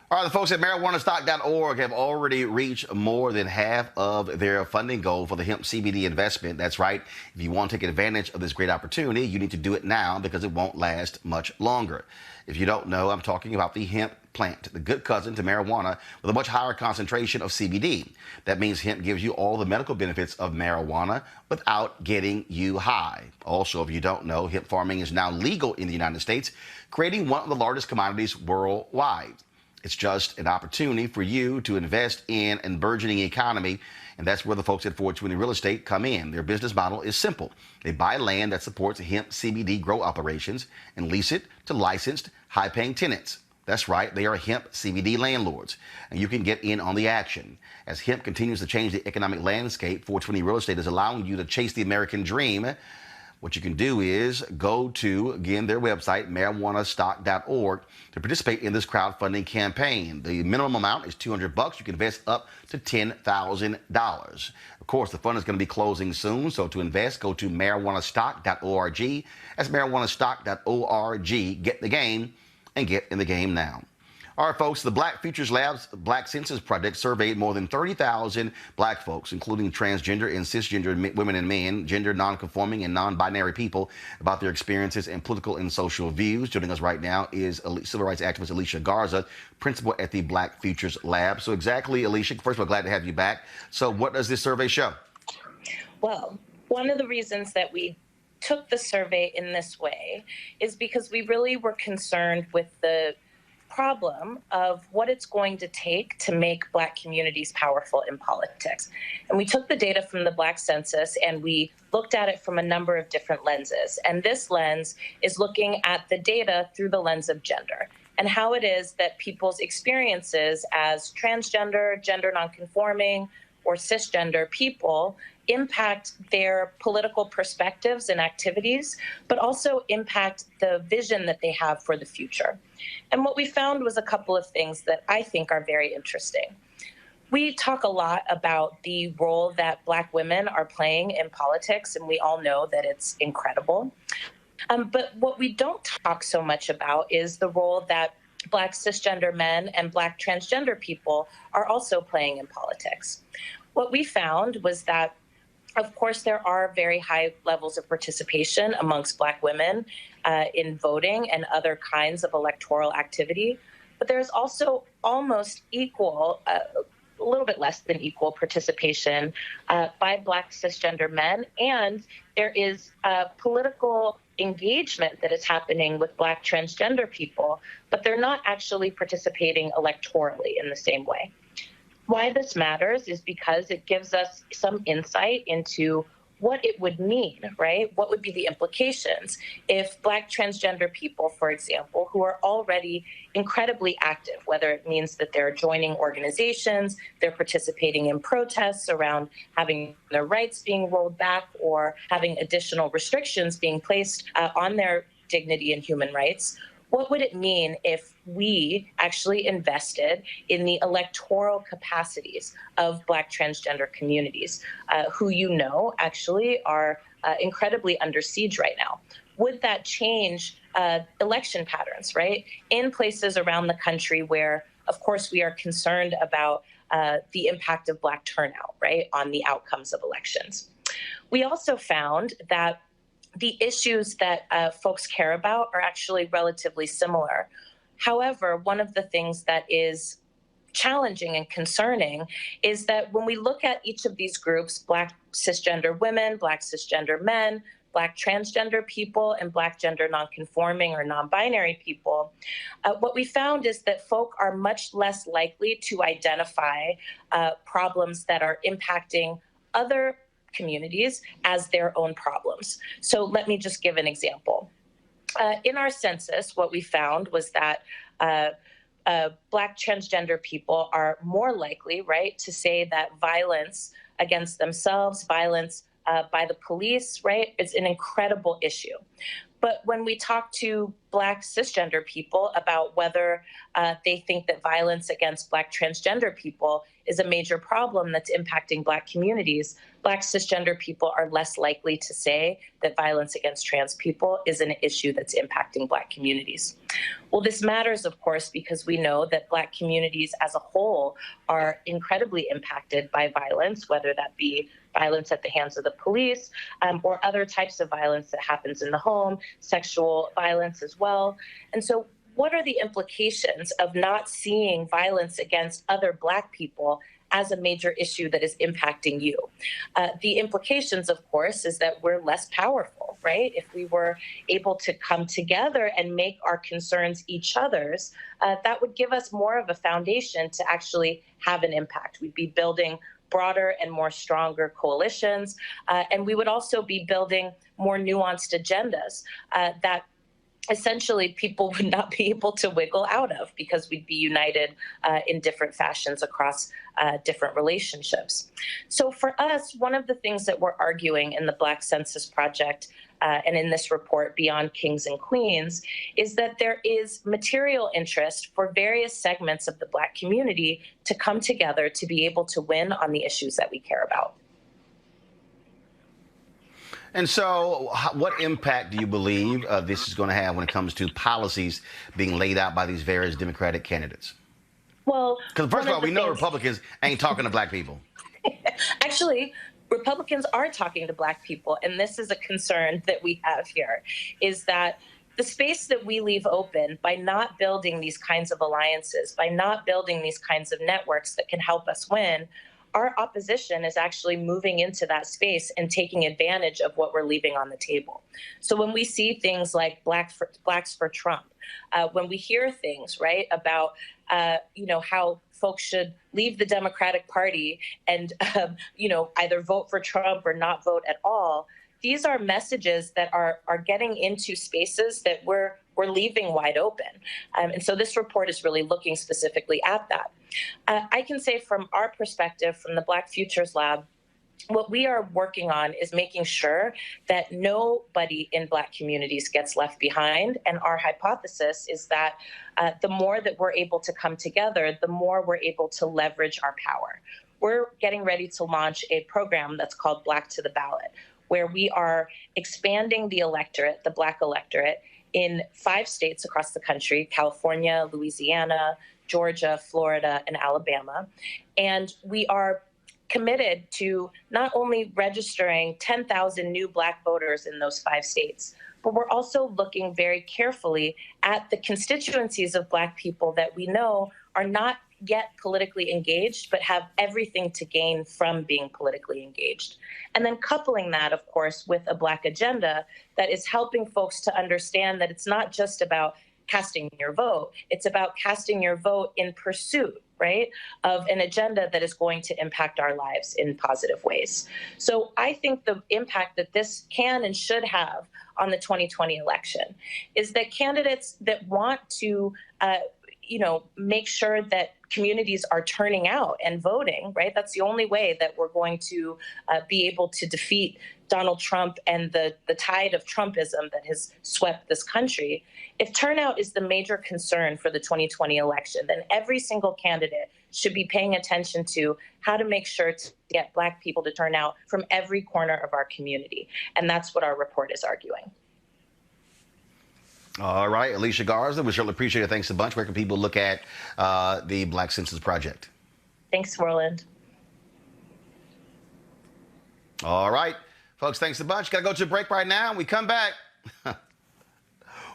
All right, the folks at marijuanastock.org have already reached more than half of their funding goal for the hemp CBD investment. That's right. If you want to take advantage of this great opportunity, you need to do it now because it won't last much longer. If you don't know, I'm talking about the hemp plant, the good cousin to marijuana with a much higher concentration of CBD. That means hemp gives you all the medical benefits of marijuana without getting you high. Also, if you don't know, hemp farming is now legal in the United States, creating one of the largest commodities worldwide. It's just an opportunity for you to invest in a burgeoning economy, and that's where the folks at 420 Real Estate come in. Their business model is simple. They buy land that supports hemp CBD grow operations and lease it to licensed, high-paying tenants. That's right, they are hemp CBD landlords, and you can get in on the action. As hemp continues to change the economic landscape, 420 Real Estate is allowing you to chase the American dream. What you can do is go to, again, their website, marijuanastock.org, to participate in this crowdfunding campaign. The minimum amount is $200. You can invest up to $10,000. Of course, the fund is going to be closing soon, so to invest, go to marijuanastock.org. That's marijuanastock.org. Get the game and get in the game now. All right, folks, the Black Futures Lab's Black Census Project surveyed more than 30,000 black folks, including transgender and cisgender women and men, gender nonconforming and non-binary people, about their experiences and political and social views. Joining us right now is civil rights activist Alicia Garza, principal at the Black Futures Lab. So exactly, Alicia, first of all, glad to have you back. So what does this survey show? Well, one of the reasons that we took the survey in this way is because we really were concerned with the problem of what it's going to take to make Black communities powerful in politics. And we took the data from the Black census and we looked at it from a number of different lenses. And this lens is looking at the data through the lens of gender and how it is that people's experiences as transgender, gender nonconforming, or cisgender people impact their political perspectives and activities, but also impact the vision that they have for the future. And what we found was a couple of things that I think are very interesting. We talk a lot about the role that Black women are playing in politics, and we all know that it's incredible. But what we don't talk so much about is the role that Black cisgender men and Black transgender people are also playing in politics. What we found was that, of course, there are very high levels of participation amongst Black women in voting and other kinds of electoral activity, but there's also almost equal, a little bit less than equal participation by Black cisgender men, and there is political engagement that is happening with Black transgender people, but they're not actually participating electorally in the same way. Why this matters is because it gives us some insight into what it would mean, right? What would be the implications if Black transgender people, for example, who are already incredibly active, whether it means that they're joining organizations, they're participating in protests around having their rights being rolled back or having additional restrictions being placed on their dignity and human rights. What would it mean if we actually invested in the electoral capacities of Black transgender communities, who actually are incredibly under siege right now? Would that change election patterns, right? In places around the country where, of course, we are concerned about the impact of Black turnout, right, on the outcomes of elections. We also found that the issues that folks care about are actually relatively similar. However, one of the things that is challenging and concerning is that when we look at each of these groups, Black cisgender women, Black cisgender men, Black transgender people, and Black gender nonconforming or non-binary people, what we found is that folk are much less likely to identify problems that are impacting other communities as their own problems. So let me just give an example. In our census, what we found was that Black transgender people are more likely, right, to say that violence against themselves, violence by the police, right, is an incredible issue. But when we talk to Black cisgender people about whether they think that violence against Black transgender people is a major problem that's impacting Black communities, Black cisgender people are less likely to say that violence against trans people is an issue that's impacting Black communities. Well, this matters, of course, because we know that Black communities as a whole are incredibly impacted by violence, whether that be violence at the hands of the police or other types of violence that happens in the home, sexual violence as well. And so what are the implications of not seeing violence against other Black people as a major issue that is impacting you? The implications, of course, is that we're less powerful, right? If we were able to come together and make our concerns each other's, that would give us more of a foundation to actually have an impact. We'd be building broader and more stronger coalitions, and we would also be building more nuanced agendas that essentially people would not be able to wiggle out of because we'd be united in different fashions across different relationships. So for us, one of the things that we're arguing in the Black Census Project and in this report, Beyond Kings and Queens, is that there is material interest for various segments of the Black community to come together to be able to win on the issues that we care about. And so what impact do you believe this is going to have when it comes to policies being laid out by these various Democratic candidates? Well, because first of all, we know Republicans ain't talking to Black people. Actually, Republicans are talking to Black people, and this is a concern that we have here, is that the space that we leave open by not building these kinds of alliances, by not building these kinds of networks that can help us win, our opposition is actually moving into that space and taking advantage of what we're leaving on the table. So when we see things like Blacks for Trump, when we hear things, right, about, how folks should leave the Democratic Party and, either vote for Trump or not vote at all, these are messages that are getting into spaces that we're leaving wide open. And so this report is really looking specifically at that. I can say from our perspective, from the Black Futures Lab, what we are working on is making sure that nobody in Black communities gets left behind. And our hypothesis is that the more that we're able to come together, the more we're able to leverage our power. We're getting ready to launch a program that's called Black to the Ballot, where we are expanding the electorate, the Black electorate, in 5 states across the country: California, Louisiana, Georgia, Florida, and Alabama. And we are committed to not only registering 10,000 new Black voters in those 5 states, but we're also looking very carefully at the constituencies of Black people that we know are not yet politically engaged, but have everything to gain from being politically engaged. And then coupling that, of course, with a Black agenda that is helping folks to understand that it's not just about casting your vote, it's about casting your vote in pursuit, right, of an agenda that is going to impact our lives in positive ways. So I think the impact that this can and should have on the 2020 election is that candidates that want to make sure that communities are turning out and voting, right? That's the only way that we're going to be able to defeat Donald Trump and the tide of Trumpism that has swept this country. If turnout is the major concern for the 2020 election, then every single candidate should be paying attention to how to make sure to get Black people to turn out from every corner of our community. And that's what our report is arguing. All right, Alicia Garza, we certainly appreciate it. Thanks a bunch. Where can people look at the Black Census Project? Thanks, Roland. All right, folks, thanks a bunch. Got to go to a break right now. When we come back,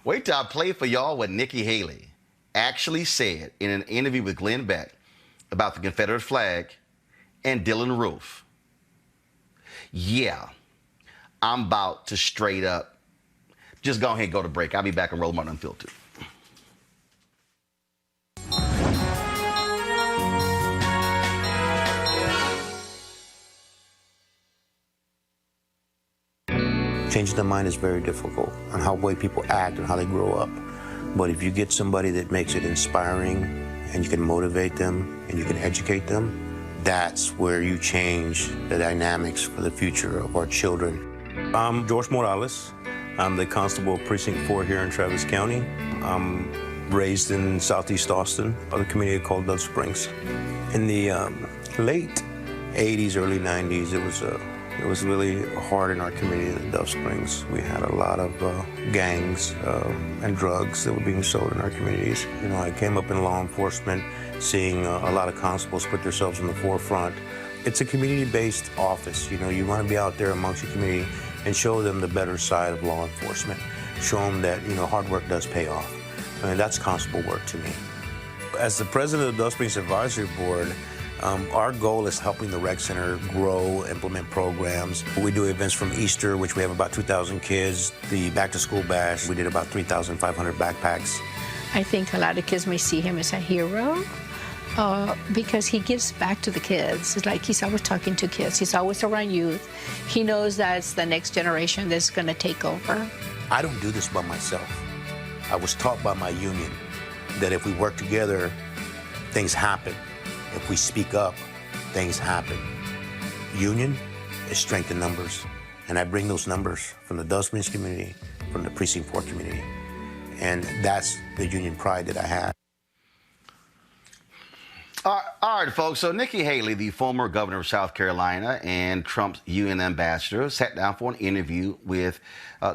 wait till I play for y'all what Nikki Haley actually said in an interview with Glenn Beck about the Confederate flag and Dylann Roof. Yeah, I'm about to straight up just go ahead and go to break. I'll be back on Roland Unfiltered. Changing the mind is very difficult on how way people act and how they grow up. But if you get somebody that makes it inspiring and you can motivate them and you can educate them, that's where you change the dynamics for the future of our children. I'm George Morales. I'm the constable of Precinct 4 here in Travis County. I'm raised in Southeast Austin, a community called Dove Springs. In the late 80s, early 90s, it was really hard in our community in Dove Springs. We had a lot of gangs and drugs that were being sold in our communities. I came up in law enforcement, seeing a lot of constables put themselves in the forefront. It's a community-based office. You want to be out there amongst your community and show them the better side of law enforcement. Show them that, hard work does pay off. That's constable work to me. As the president of the Dove Springs Advisory Board, our goal is helping the rec center grow, implement programs. We do events from Easter, which we have about 2,000 kids. The back to school bash, we did about 3,500 backpacks. I think a lot of kids may see him as a hero. Because he gives back to the kids. It's like he's always talking to kids. He's always around youth. He knows that it's the next generation that's going to take over. I don't do this by myself. I was taught by my union that if we work together, things happen. If we speak up, things happen. Union is strength in numbers. And I bring those numbers from the Dove Springs community, from the Precinct 4 community. And that's the union pride that I have. All right, folks. So Nikki Haley, the former governor of South Carolina and Trump's UN ambassador, sat down for an interview with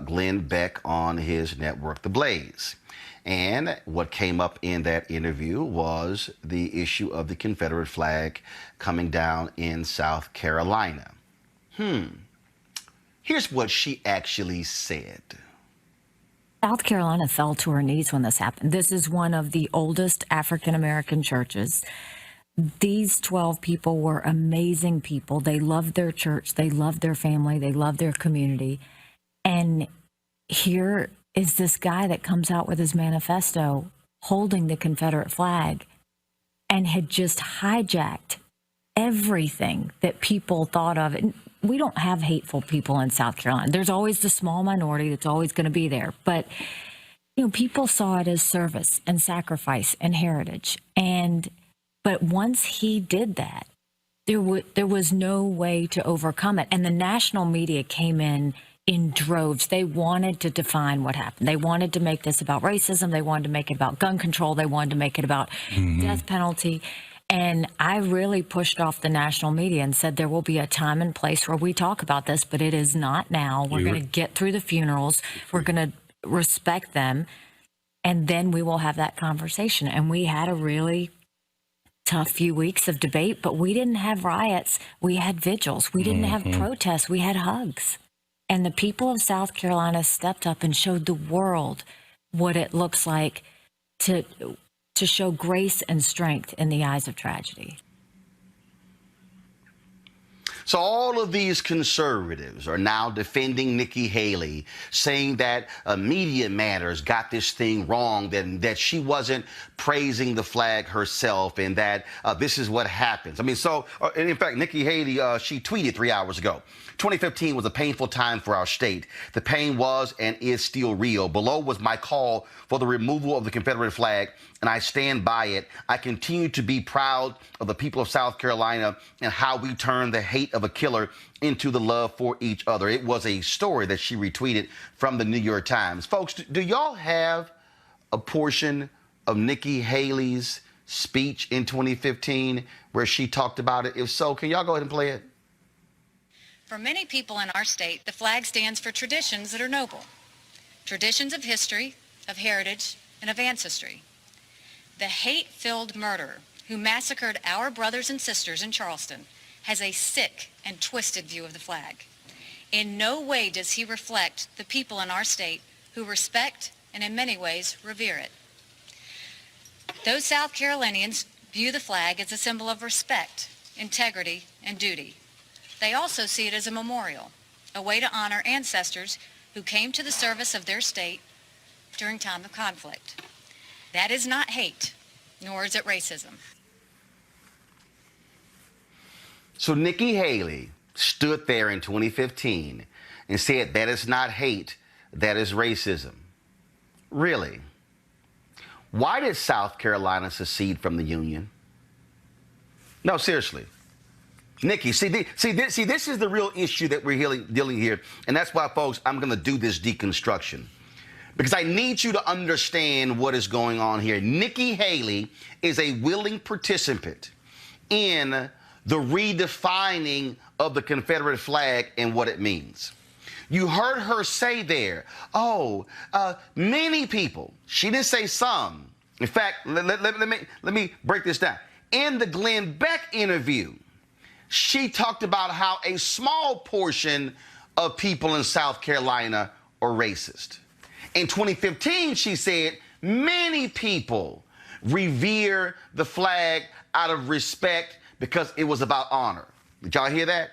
Glenn Beck on his network, The Blaze. And what came up in that interview was the issue of the Confederate flag coming down in South Carolina. Here's what she actually said. South Carolina fell to her knees when this happened. This is one of the oldest African-American churches. These 12 people were amazing people. They loved their church. They loved their family. They loved their community. And here is this guy that comes out with his manifesto holding the Confederate flag and had just hijacked everything that people thought of. And we don't have hateful people in South Carolina. There's always the small minority that's always going to be there. But, you know, people saw it as service and sacrifice and heritage. But once he did that, there was no way to overcome it. And the national media came in droves. They wanted to define what happened. They wanted to make this about racism. They wanted to make it about gun control. They wanted to make it about death penalty. And I really pushed off the national media and said there will be a time and place where we talk about this, but it is not now. We're going to get through the funerals. We're going to respect them. And then we will have that conversation. And we had a really tough few weeks of debate, but we didn't have riots. We had vigils. We didn't have protests. We had hugs. And the people of South Carolina stepped up and showed the world what it looks like to show grace and strength in the eyes of tragedy. So all of these conservatives are now defending Nikki Haley, saying that Media Matters got this thing wrong, that she wasn't praising the flag herself, and that this is what happens. I mean, so, and in fact, Nikki Haley, she tweeted 3 hours ago, 2015 was a painful time for our state. The pain was and is still real. Below was my call for the removal of the Confederate flag, and I stand by it. I continue to be proud of the people of South Carolina and how we turned the hate of a killer into the love for each other. It was a story that she retweeted from the New York Times. Folks, do y'all have a portion of Nikki Haley's speech in 2015 where she talked about it? If so, can y'all go ahead and play it? For many people in our state, the flag stands for traditions that are noble. Traditions of history, of heritage, and of ancestry. The hate-filled murderer who massacred our brothers and sisters in Charleston has a sick and twisted view of the flag. In no way does he reflect the people in our state who respect and in many ways revere it. Those South Carolinians view the flag as a symbol of respect, integrity, and duty. They also see it as a memorial, a way to honor ancestors who came to the service of their state during time of conflict. That is not hate, nor is it racism. So Nikki Haley stood there in 2015 and said that is not hate, that is racism. Really? Why did South Carolina secede from the Union? No, seriously. Nikki, this is the real issue that we're dealing here. And that's why, folks, I'm going to do this deconstruction. Because I need you to understand what is going on here. Nikki Haley is a willing participant in the redefining of the Confederate flag and what it means. You heard her say there, many people. She didn't say some. In fact, let me break this down. In the Glenn Beck interview, she talked about how a small portion of people in South Carolina are racist. In 2015, she said many people revere the flag out of respect because it was about honor. Did y'all hear that?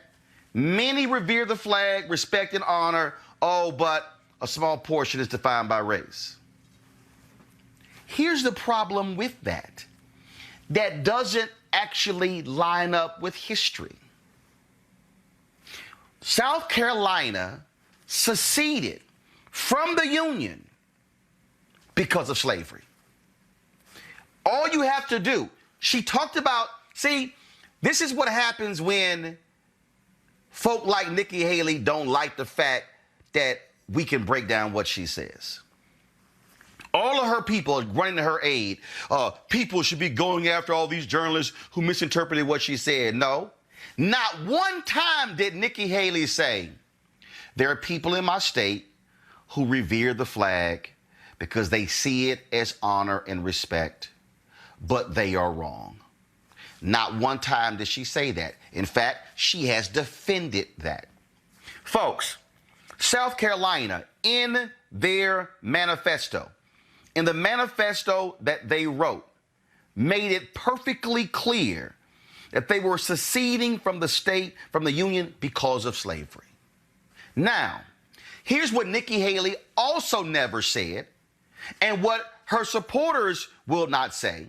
Many revere the flag, respect and honor, but a small portion is defined by race. Here's the problem with that. That doesn't actually line up with history. South Carolina seceded from the Union because of slavery. All you have to do, she talked about, this is what happens when folk like Nikki Haley don't like the fact that we can break down what she says. All of her people are running to her aid. People should be going after all these journalists who misinterpreted what she said. No, not one time did Nikki Haley say, there are people in my state who revere the flag because they see it as honor and respect, but they are wrong. Not one time did she say that. In fact, she has defended that. Folks, South Carolina, in their manifesto, in the manifesto that they wrote, made it perfectly clear that they were seceding from the state, from the Union, because of slavery. Now, here's what Nikki Haley also never said, and what her supporters will not say,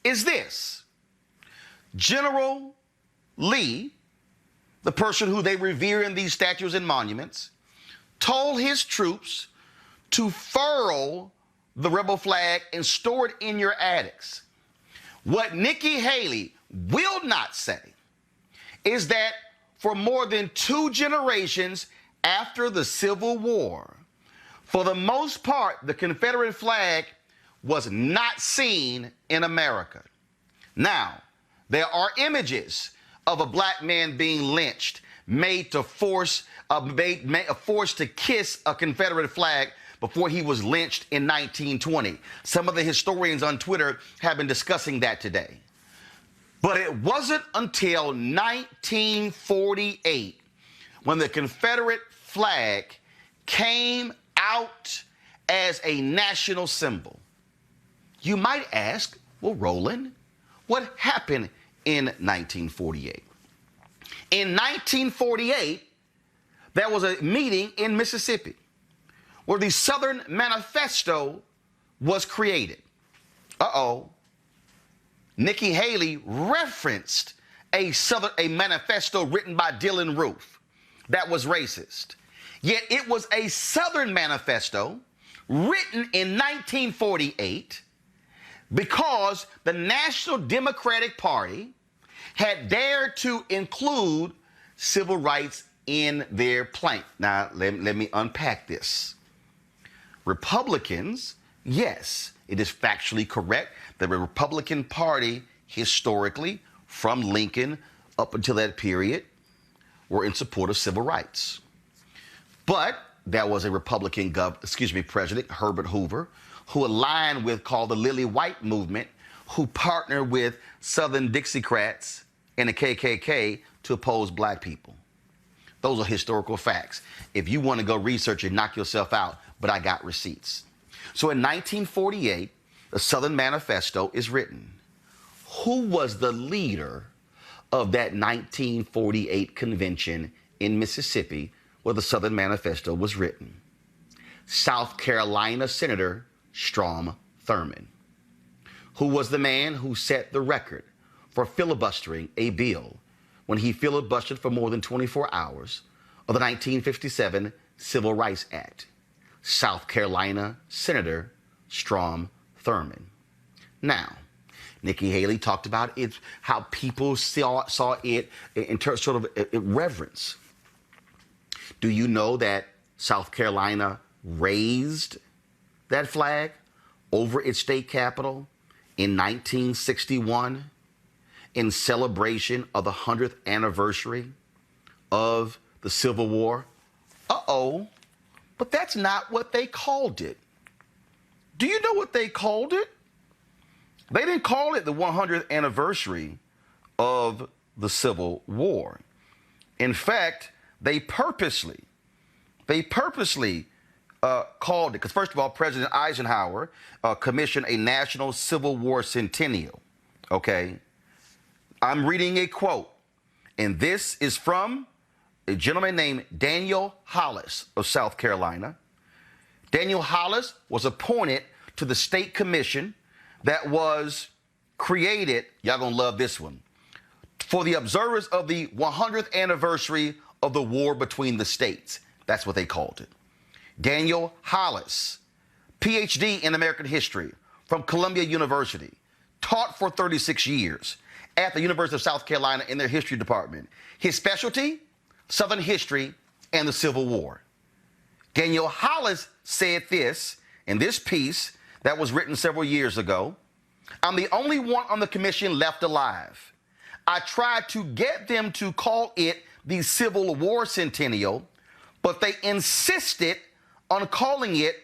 is this. General Lee, the person who they revere in these statues and monuments, told his troops to furl the rebel flag and store it in your attics. What Nikki Haley will not say is that for more than 2 generations after the Civil War, for the most part, the Confederate flag was not seen in America. Now, there are images of a black man being lynched, made to force to kiss a Confederate flag before he was lynched in 1920. Some of the historians on Twitter have been discussing that today. But it wasn't until 1948 when the Confederate flag came out as a national symbol. You might ask, well, Roland, what happened in 1948? In 1948, there was a meeting in Mississippi where the Southern Manifesto was created. Nikki Haley referenced a manifesto written by Dylann Roof that was racist. Yet it was a Southern manifesto written in 1948 because the National Democratic Party had dared to include civil rights in their plank. Now, let me unpack this. Republicans, yes, it is factually correct that the Republican Party historically, from Lincoln up until that period, were in support of civil rights. But there was a Republican President, Herbert Hoover, who aligned with, called the Lily White movement, who partnered with Southern Dixiecrats and the KKK to oppose black people. Those are historical facts. If you want to go research it, knock yourself out, but I got receipts. So in 1948, the Southern Manifesto is written. Who was the leader of that 1948 convention in Mississippi where the Southern Manifesto was written? South Carolina Senator Strom Thurmond, who was the man who set the record for filibustering a bill when he filibustered for more than 24 hours of the 1957 Civil Rights Act. South Carolina Senator Strom Thurmond. Now, Nikki Haley talked about it, how people saw it in terms of reverence. Do you know that South Carolina raised that flag over its state capital in 1961 in celebration of the 100th anniversary of the Civil War? But that's not what they called it. Do you know what they called it? They didn't call it the 100th anniversary of the Civil War. In fact, they purposely called it, because first of all, President Eisenhower commissioned a National Civil War Centennial, okay? I'm reading a quote, and this is from a gentleman named Daniel Hollis of South Carolina. Daniel Hollis was appointed to the state commission that was created, y'all gonna love this one, for the observers of the 100th anniversary of the war between the states. That's what they called it. Daniel Hollis, PhD in American history from Columbia University, taught for 36 years at the University of South Carolina in their history department. His specialty, Southern history and the Civil War. Daniel Hollis said this in this piece that was written several years ago. I'm the only one on the commission left alive. I tried to get them to call it the Civil War Centennial, but they insisted on calling it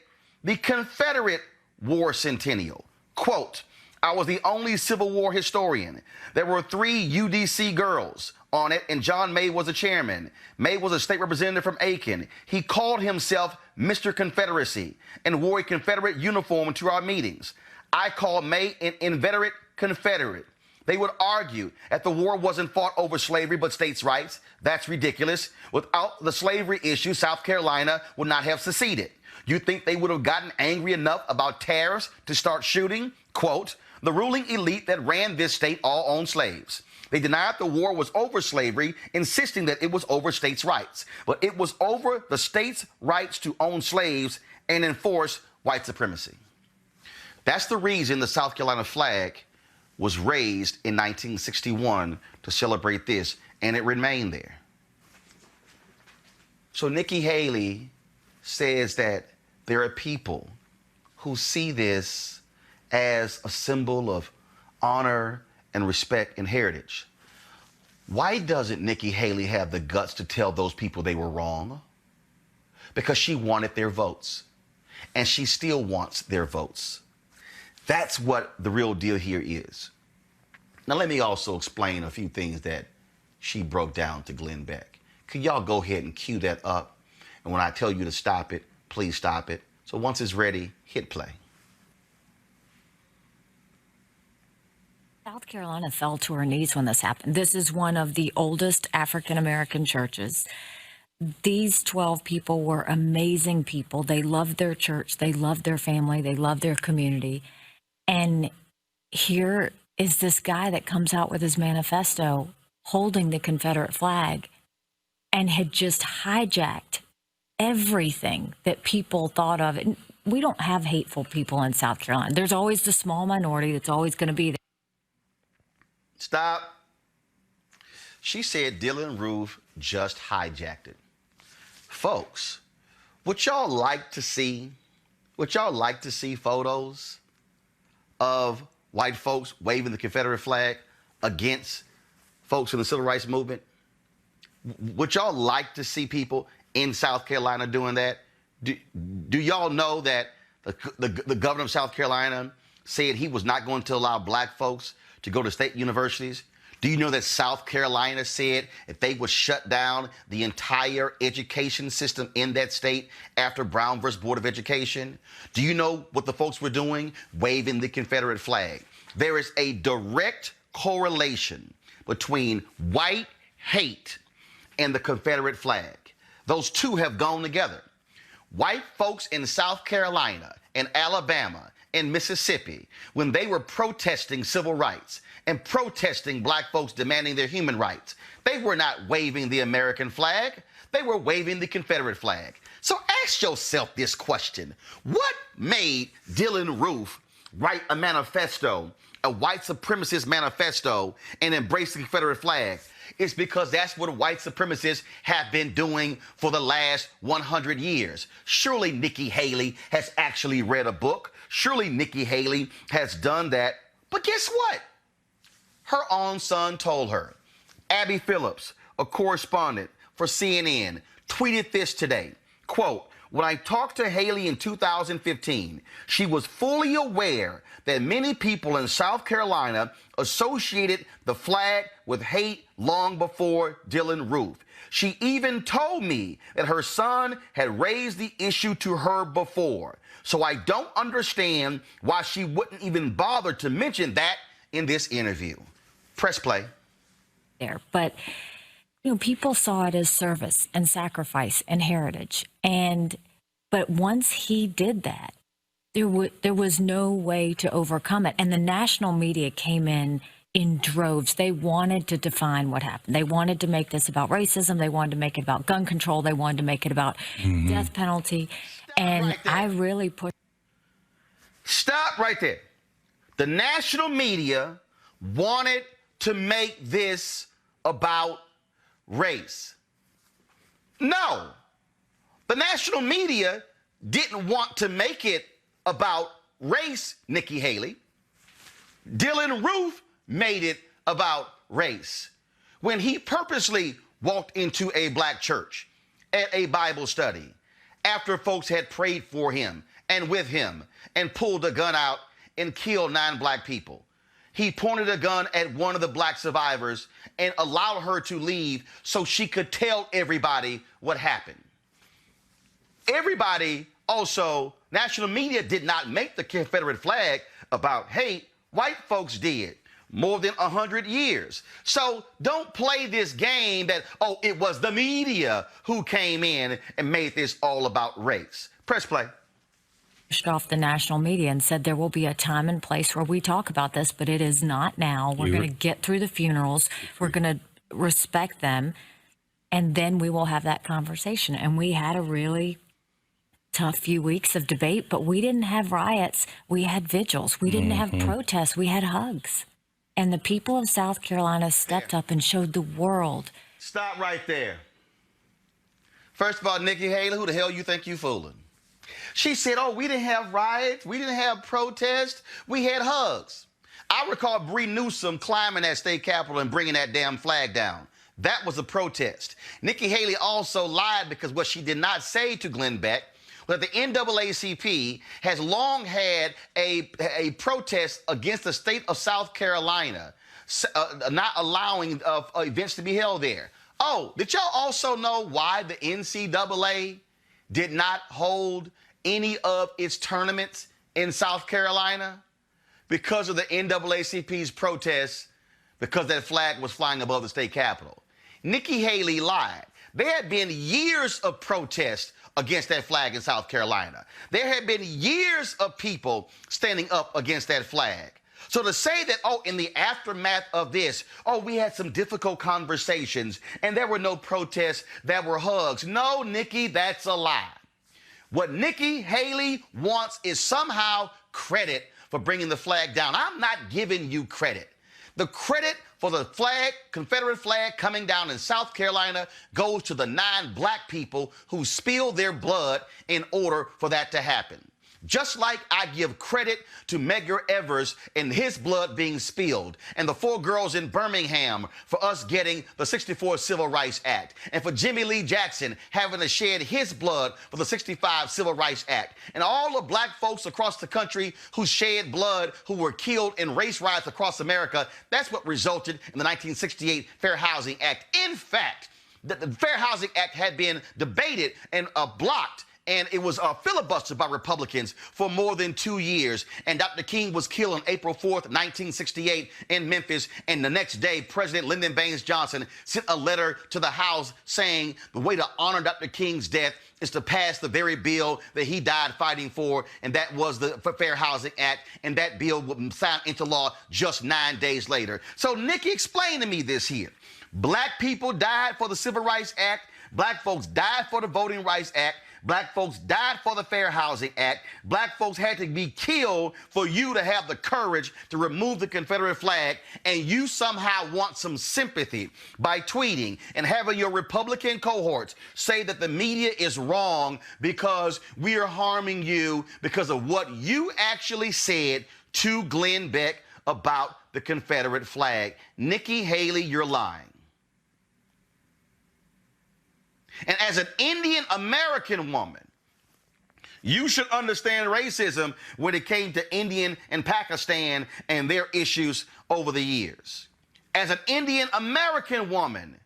the Confederate War Centennial. Quote, I was the only Civil War historian. There were 3 UDC girls on it, and John May was the chairman. May was a state representative from Aiken. He called himself Mr. Confederacy and wore a Confederate uniform to our meetings. I called May an inveterate Confederate. They would argue that the war wasn't fought over slavery but states' rights. That's ridiculous. Without the slavery issue, South Carolina would not have seceded. You think they would have gotten angry enough about tariffs to start shooting? Quote, the ruling elite that ran this state all owned slaves. They denied the war was over slavery, insisting that it was over states' rights. But it was over the states' rights to own slaves and enforce white supremacy. That's the reason the South Carolina flag was raised in 1961 to celebrate this, and it remained there. So Nikki Haley says that there are people who see this as a symbol of honor and respect and heritage. Why doesn't Nikki Haley have the guts to tell those people they were wrong? Because she wanted their votes, and she still wants their votes. That's what the real deal here is. Now, let me also explain a few things that she broke down to Glenn Beck. Could y'all go ahead and cue that up? And when I tell you to stop it, please stop it. So once it's ready, hit play. South Carolina fell to her knees when this happened. This is one of the oldest African-American churches. These 12 people were amazing people. They loved their church. They loved their family. They loved their community. And here is this guy that comes out with his manifesto holding the Confederate flag and had just hijacked everything that people thought of. And we don't have hateful people in South Carolina. There's always the small minority that's always going to be there. Stop. She said Dylan Roof just hijacked it. Folks, would y'all like to see photos of white folks waving the Confederate flag against folks in the civil rights movement? Would y'all like to see people in South Carolina doing that? Do y'all know that the governor of South Carolina said he was not going to allow black folks to go to state universities? Do you know that South Carolina said if they would shut down the entire education system in that state after Brown versus Board of Education? Do you know what the folks were doing? Waving the Confederate flag. There is a direct correlation between white hate and the Confederate flag. Those two have gone together. White folks in South Carolina and Alabama and Mississippi, when they were protesting civil rights and protesting black folks demanding their human rights, they were not waving the American flag. They were waving the Confederate flag. So ask yourself this question. What made Dylan Roof write a manifesto, a white supremacist manifesto, and embrace the Confederate flag? It's because that's what white supremacists have been doing for the last 100 years. Surely Nikki Haley has actually read a book. Surely Nikki Haley has done that. But guess what? Her own son told her. Abby Phillips, a correspondent for CNN, tweeted this today. Quote, when I talked to Haley in 2015, she was fully aware that many people in South Carolina associated the flag with hate long before Dylan Roof. She even told me that her son had raised the issue to her before. So I don't understand why she wouldn't even bother to mention that in this interview. Press play. There, but people saw it as service and sacrifice and heritage. But once he did that, there was no way to overcome it. And the national media came in droves. They wanted to define what happened. They wanted to make this about racism. They wanted to make it about gun control. They wanted to make it about death penalty. And right, I really put... Stop right there. The national media wanted to make this about race. No. The national media didn't want to make it about race, Nikki Haley. Dylan Roof made it about race when he purposely walked into a black church at a Bible study after folks had prayed for him and with him and pulled a gun out and killed 9 black people. He pointed a gun at one of the black survivors and allowed her to leave so she could tell everybody what happened. Everybody also, national media did not make the Confederate flag about hate. White folks did more than 100 years. So don't play this game that, oh, it was the media who came in and made this all about race. Press play. Off the national media and said there will be a time and place where we talk about this, but it is not now. We're going to get through the funerals. We're going to respect them, and then we will have that conversation. And we had a really tough few weeks of debate, but we didn't have riots. We had vigils. We didn't have protests. We had hugs. And the people of South Carolina stepped up and showed the world. Stop right there. First of all, Nikki Haley, who the hell you think you fooling? She said, oh, we didn't have riots. We didn't have protests. We had hugs. I recall Bree Newsom climbing that state capitol and bringing that damn flag down. That was a protest. Nikki Haley also lied because what she did not say to Glenn Beck was that the NAACP has long had a protest against the state of South Carolina, not allowing events to be held there. Oh, did y'all also know why the NCAA did not hold any of its tournaments in South Carolina? Because of the NAACP's protests, because that flag was flying above the state capitol. Nikki Haley lied. There had been years of protests against that flag in South Carolina. There had been years of people standing up against that flag. So to say that, oh, in the aftermath of this, oh, we had some difficult conversations and there were no protests, there were hugs. No, Nikki, that's a lie. What Nikki Haley wants is somehow credit for bringing the flag down. I'm not giving you credit. The credit for the flag, Confederate flag coming down in South Carolina goes to the 9 black people who spilled their blood in order for that to happen. Just like I give credit to Medgar Evers and his blood being spilled, and the 4 girls in Birmingham for us getting the '64 Civil Rights Act, and for Jimmy Lee Jackson having to shed his blood for the '65 Civil Rights Act, and all the black folks across the country who shed blood, who were killed in race riots across America. That's what resulted in the 1968 Fair Housing Act. In fact, the Fair Housing Act had been debated and blocked, and it was filibustered by Republicans for more than 2 years. And Dr. King was killed on April 4th, 1968 in Memphis. And the next day, President Lyndon Baines Johnson sent a letter to the House saying the way to honor Dr. King's death is to pass the very bill that he died fighting for, and that was the Fair Housing Act, and that bill would sign into law just 9 days later. So Nikki, explain to me this here. Black people died for the Civil Rights Act. Black folks died for the Voting Rights Act. Black folks died for the Fair Housing Act. Black folks had to be killed for you to have the courage to remove the Confederate flag, and you somehow want some sympathy by tweeting and having your Republican cohorts say that the media is wrong because we are harming you because of what you actually said to Glenn Beck about the Confederate flag. Nikki Haley, you're lying. And as an Indian American woman, you should understand racism when it came to Indian and Pakistan and their issues over the years. As an Indian American woman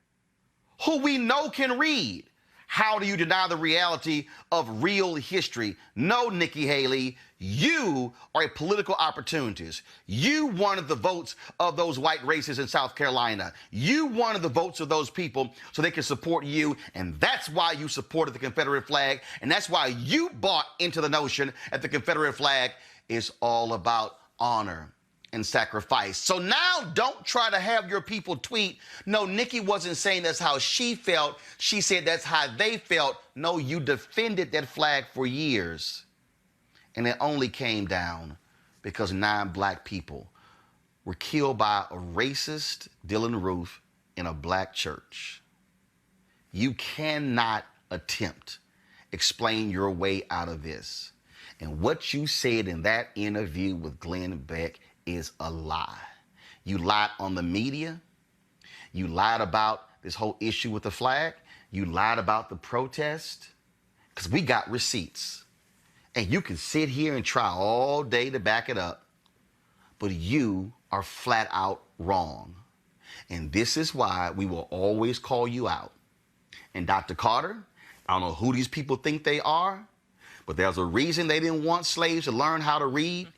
who we know can read, how do you deny the reality of real history? No, Nikki Haley, you are a political opportunist. You wanted the votes of those white racists in South Carolina. You wanted the votes of those people so they could support you, and that's why you supported the Confederate flag, and that's why you bought into the notion that the Confederate flag is all about honor and sacrifice. So now don't try to have your people tweet, no, Nikki wasn't saying that's how she felt. She said that's how they felt. No, you defended that flag for years. And it only came down because 9 black people were killed by a racist Dylann Roof in a black church. You cannot attempt explain your way out of this. And what you said in that interview with Glenn Beck is a lie. You lied on the media. You lied about this whole issue with the flag. You lied about the protest, because we got receipts. And you can sit here and try all day to back it up, but you are flat out wrong. And this is why we will always call you out. And Dr. Carter, I don't know who these people think they are, but there's a reason they didn't want slaves to learn how to read.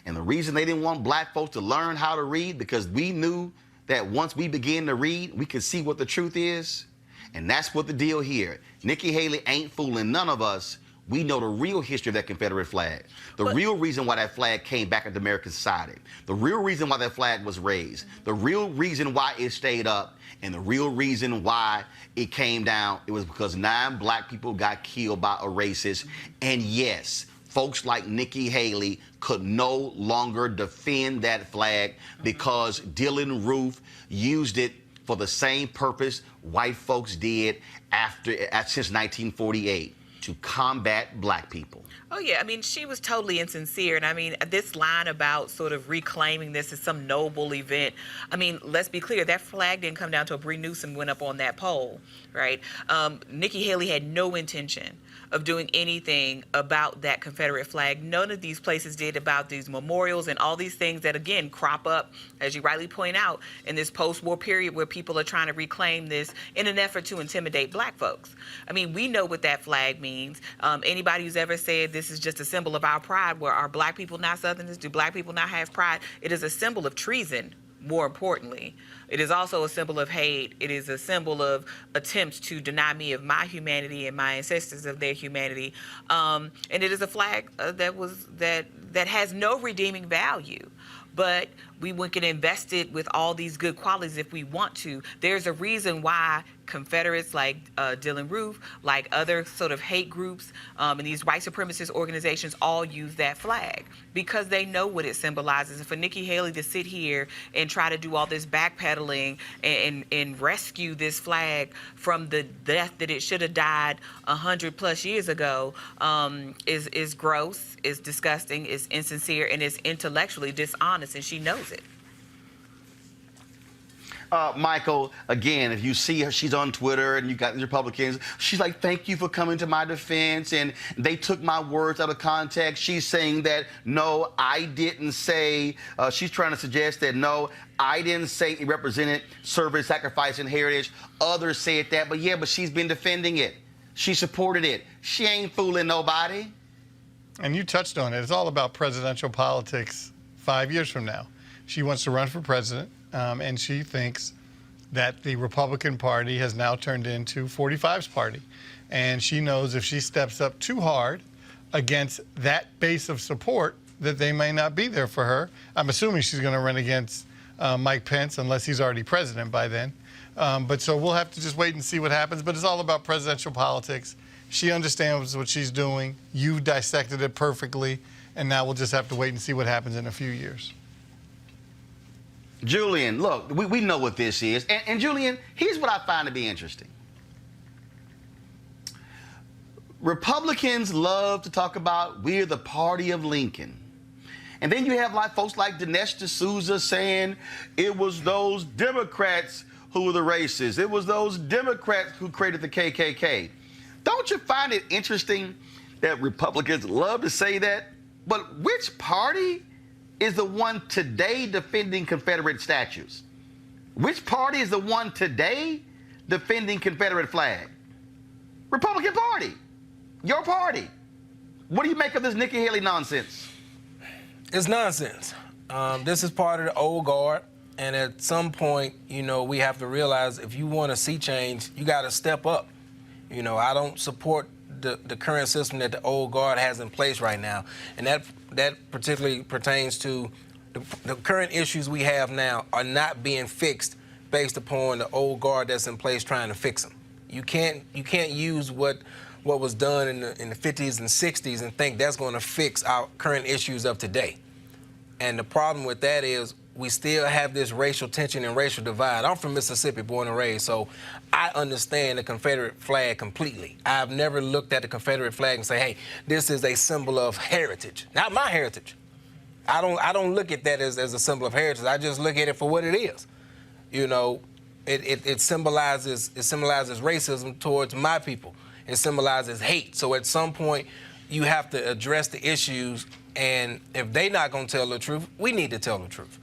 And the reason they didn't want black folks to learn how to read, because we knew that once we began to read, we could see what the truth is. And that's what the deal here. Nikki Haley ain't fooling none of us. We know the real history of that Confederate flag. The real reason why that flag came back into American society. The real reason why that flag was raised. The real reason why it stayed up. And the real reason why it came down. It was because 9 black people got killed by a racist. And yes, folks like Nikki Haley could no longer defend that flag because Dylann Roof used it for the same purpose white folks did since 1948. To combat black people. Oh, yeah. I mean, she was totally insincere. And I mean, this line about sort of reclaiming this as some noble event, I mean, let's be clear, that flag didn't come down till Bree Newsom went up on that pole, right? Nikki Haley had no intention of doing anything about that Confederate flag. None of these places did about these memorials and all these things that, again, crop up, as you rightly point out, in this post-war period where people are trying to reclaim this in an effort to intimidate black folks. I mean, we know what that flag means. Anybody who's ever said this is just a symbol of our pride, where are black people not Southerners? Do black people not have pride? It is a symbol of treason. More importantly, it is also a symbol of hate. It is a symbol of attempts to deny me of my humanity and my ancestors of their humanity. And it is a flag that has no redeeming value. But we can invest it with all these good qualities if we want to. There's a reason why Confederates like Dylann Roof, like other sort of hate groups and these white supremacist organizations all use that flag because they know what it symbolizes. And for Nikki Haley to sit here and try to do all this backpedaling and rescue this flag from the death that it should have died 100+ years ago is gross, is disgusting, is insincere, and is intellectually dishonest, and she knows it. Michael, again, if you see her, she's on Twitter and you got these Republicans, she's like, thank you for coming to my defense, and they took my words out of context. She's saying that, no, I didn't say, she's trying to suggest that, no, I didn't say it represented service, sacrifice, and heritage. Others said that, but yeah, but she's been defending it. She supported it. She ain't fooling nobody. And you touched on it. It's all about presidential politics 5 years from now. She wants to run for president. And she thinks that the Republican Party has now turned into 45's party. And she knows if she steps up too hard against that base of support, that they may not be there for her. I'm assuming she's going to run against Mike Pence, unless he's already president by then. But so we'll have to just wait and see what happens. But it's all about presidential politics. She understands what she's doing. You've dissected it perfectly. And now we'll just have to wait and see what happens in a few years. Julian, look, we know what this is. And Julian, here's what I find to be interesting. Republicans love to talk about we're the party of Lincoln. And then you have folks like Dinesh D'Souza saying it was those Democrats who were the racists. It was those Democrats who created the KKK. Don't you find it interesting that Republicans love to say that? But which party is the one today defending Confederate statues? Which party is the one today defending Confederate flag? Republican Party. Your party. What do you make of this Nikki Haley nonsense? It's nonsense. This is part of the old guard. And at some point, you know, we have to realize if you want to see change, you got to step up. You know, I don't support the current system that the old guard has in place right now. And that particularly pertains to the current issues we have now are not being fixed based upon the old guard that's in place trying to fix them. You can't use what was done in the 50s and 60s and think that's going to fix our current issues of today. And the problem with that is we still have this racial tension and racial divide. I'm from Mississippi, born and raised, so I understand the Confederate flag completely. I've never looked at the Confederate flag and say, hey, this is a symbol of heritage. Not my heritage. I don't look at that as a symbol of heritage. I just look at it for what it is. You know, it symbolizes racism towards my people. It symbolizes hate. So at some point, you have to address the issues, and if they're not going to tell the truth, we need to tell the truth.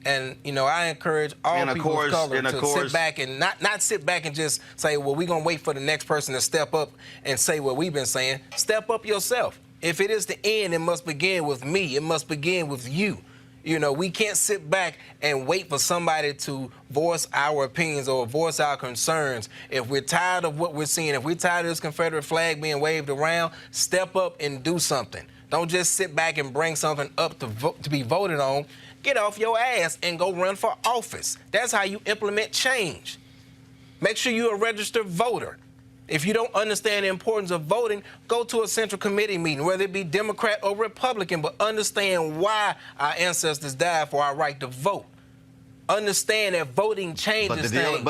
And, you know, I encourage all people of color to sit back and not sit back and just say, well, we're going to wait for the next person to step up and say what we've been saying. Step up yourself. If it is the end, it must begin with me. It must begin with you. You know, we can't sit back and wait for somebody to voice our opinions or voice our concerns. If we're tired of what we're seeing, if we're tired of this Confederate flag being waved around, step up and do something. Don't just sit back and bring something up to be voted on. Get off your ass and go run for office. That's how you implement change. Make sure you're a registered voter. If you don't understand the importance of voting, go to a central committee meeting, whether it be Democrat or Republican, but understand why our ancestors died for our right to vote. Understand that voting changes things.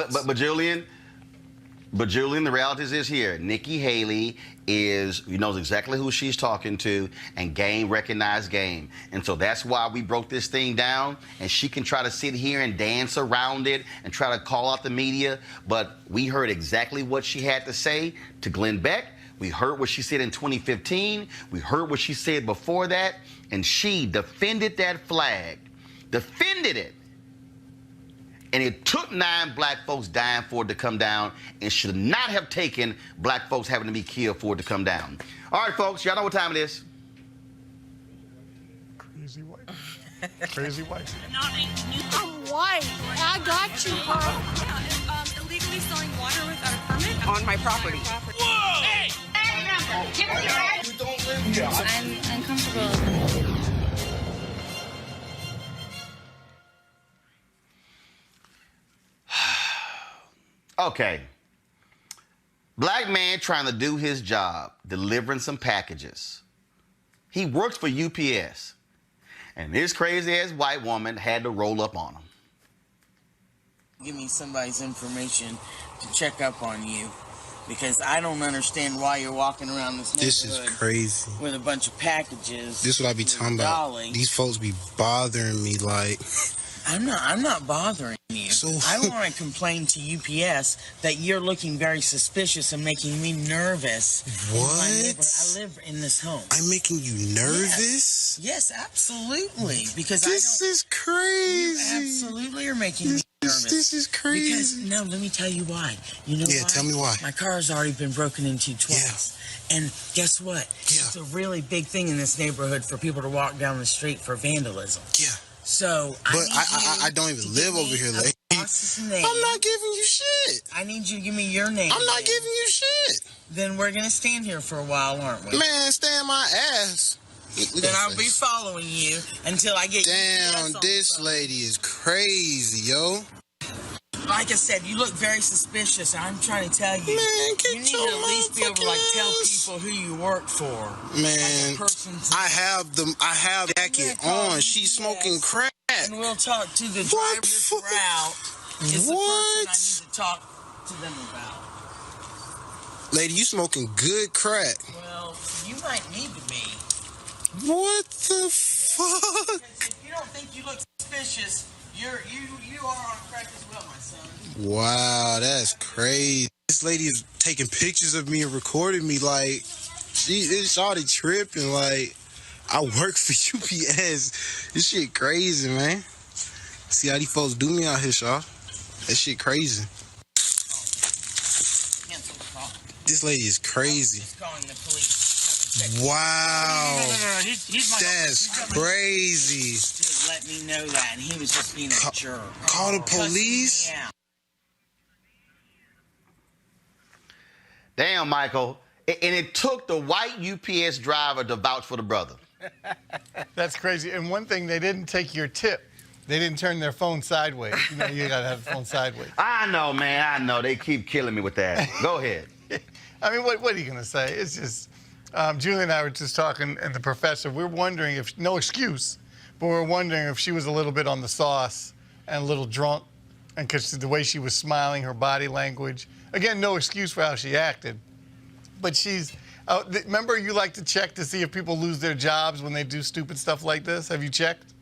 But Julian, the reality is here. Nikki Haley knows exactly who she's talking to, and game recognized game. And so that's why we broke this thing down, and she can try to sit here and dance around it and try to call out the media. But we heard exactly what she had to say to Glenn Beck. We heard what she said in 2015. We heard what she said before that. And she defended that flag, defended it. And it took 9 black folks dying for it to come down, and should not have taken black folks having to be killed for it to come down. All right, folks, y'all know what time it is. Crazy white. Crazy white. I'm white. I got you, bro. Illegally selling water without a permit On my property. Whoa! Hey! I'm uncomfortable. Okay. Black man trying to do his job, delivering some packages. He works for UPS. And this crazy-ass white woman had to roll up on him. Give me somebody's information to check up on you, because I don't understand why you're walking around this neighborhood. This is crazy. With a bunch of packages. This is what I be talking about. These folks be bothering me like. I'm not bothering you. So I want to complain to UPS that you're looking very suspicious and making me nervous. What? I live in this home. I'm making you nervous? Yes, absolutely. Because this is crazy. You absolutely are making me nervous. This is crazy. Because, no, let me tell you why. You know why? Yeah, tell me why. My car has already been broken into twice. Yeah. And guess what? Yeah. It's a really big thing in this neighborhood for people to walk down the street for vandalism. Yeah. So, I don't even live over here, lady. I'm not giving you shit. I need you to give me your name. I'm not giving you shit. Then we're going to stand here for a while, aren't we? Man, stand my ass. Then I'll be following you until I get Damn, this lady is crazy, yo. Like I said, you look very suspicious. I'm trying to tell you. Man, you need to at least be able to tell people who you work for. Man, I have the jacket on. She's smoking crack. And we'll talk to the driver this route. Is the person I need to talk to them about. Lady, you smoking good crack. Well, you might need to be. What the fuck? Because if you don't think you look suspicious, you are on crack as well, my son. Wow, that's crazy. This lady is taking pictures of me and recording me like it's already tripping. Like, I work for UPS. This shit crazy, man. See how these folks do me out here, y'all. That shit crazy. This lady is crazy. Wow. No. That's crazy. Just let me know that, and he was just being a jerk. Call the police? Yeah. Damn, Michael. And it took the white UPS driver to vouch for the brother. That's crazy. And one thing, they didn't take your tip. They didn't turn their phone sideways. You know, you got to have the phone sideways. I know, man. I know. They keep killing me with that. Go ahead. I mean, what are you going to say? It's just, Julie and I were just talking, and the professor, we're wondering if, no excuse, but we're wondering if she was a little bit on the sauce and a little drunk, and because the way she was smiling, her body language. Again, no excuse for how she acted. But she's, remember you like to check to see if people lose their jobs when they do stupid stuff like this? Have you checked?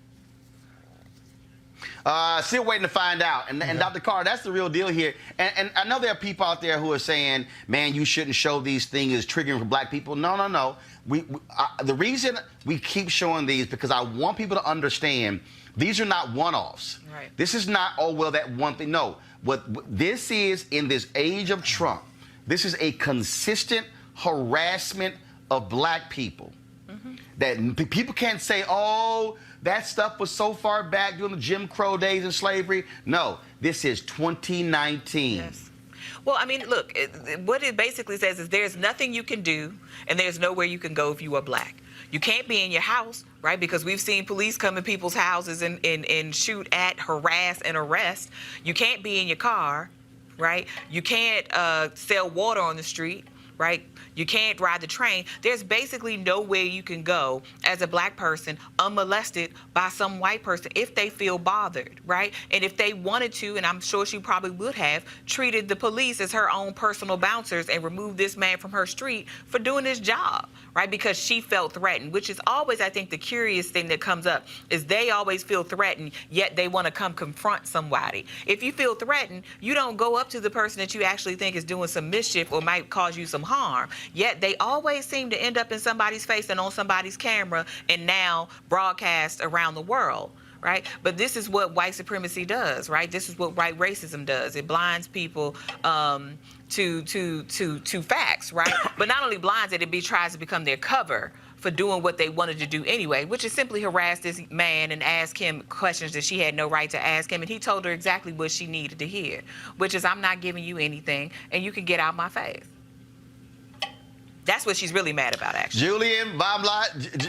Still waiting to find out. And Dr. Carr, that's the real deal here. And I know there are people out there who are saying, man, you shouldn't show these things as triggering for black people. No. The reason we keep showing these because I want people to understand these are not one-offs. Right. This is not, oh, well, that one thing. No. What this is, in this age of Trump, this is a consistent harassment of black people. That people can't say, oh, that stuff was so far back during the Jim Crow days and slavery. No, this is 2019. Yes. Well, I mean, look, what it basically says is there's nothing you can do and there's nowhere you can go if you are black. You can't be in your house, right? Because we've seen police come in people's houses and shoot at, harass, and arrest. You can't be in your car, right? You can't sell water on the street, right? You can't ride the train. There's basically nowhere you can go as a black person unmolested by some white person if they feel bothered, right? And if they wanted to, and I'm sure she probably would have, treated the police as her own personal bouncers and removed this man from her street for doing his job, right? Because she felt threatened, which is always, I think, the curious thing that comes up is they always feel threatened, yet they want to come confront somebody. If you feel threatened, you don't go up to the person that you actually think is doing some mischief or might cause you some harm. Yet they always seem to end up in somebody's face and on somebody's camera and now broadcast around the world, right? But this is what white supremacy does, right? This is what white racism does. It blinds people to facts, right? But not only blinds it, it tries to become their cover for doing what they wanted to do anyway, which is simply harass this man and ask him questions that she had no right to ask him. And he told her exactly what she needed to hear, which is, I'm not giving you anything and you can get out my face. That's what she's really mad about, actually.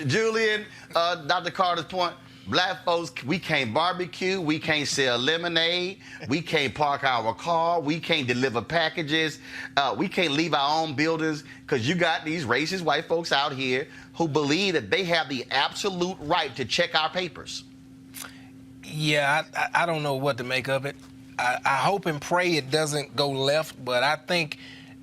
Julian, Dr. Carter's point, black folks, we can't barbecue, we can't sell lemonade, we can't park our car, we can't deliver packages, we can't leave our own buildings because you got these racist white folks out here who believe that they have the absolute right to check our papers. Yeah, I don't know what to make of it. I hope and pray it doesn't go left, but I think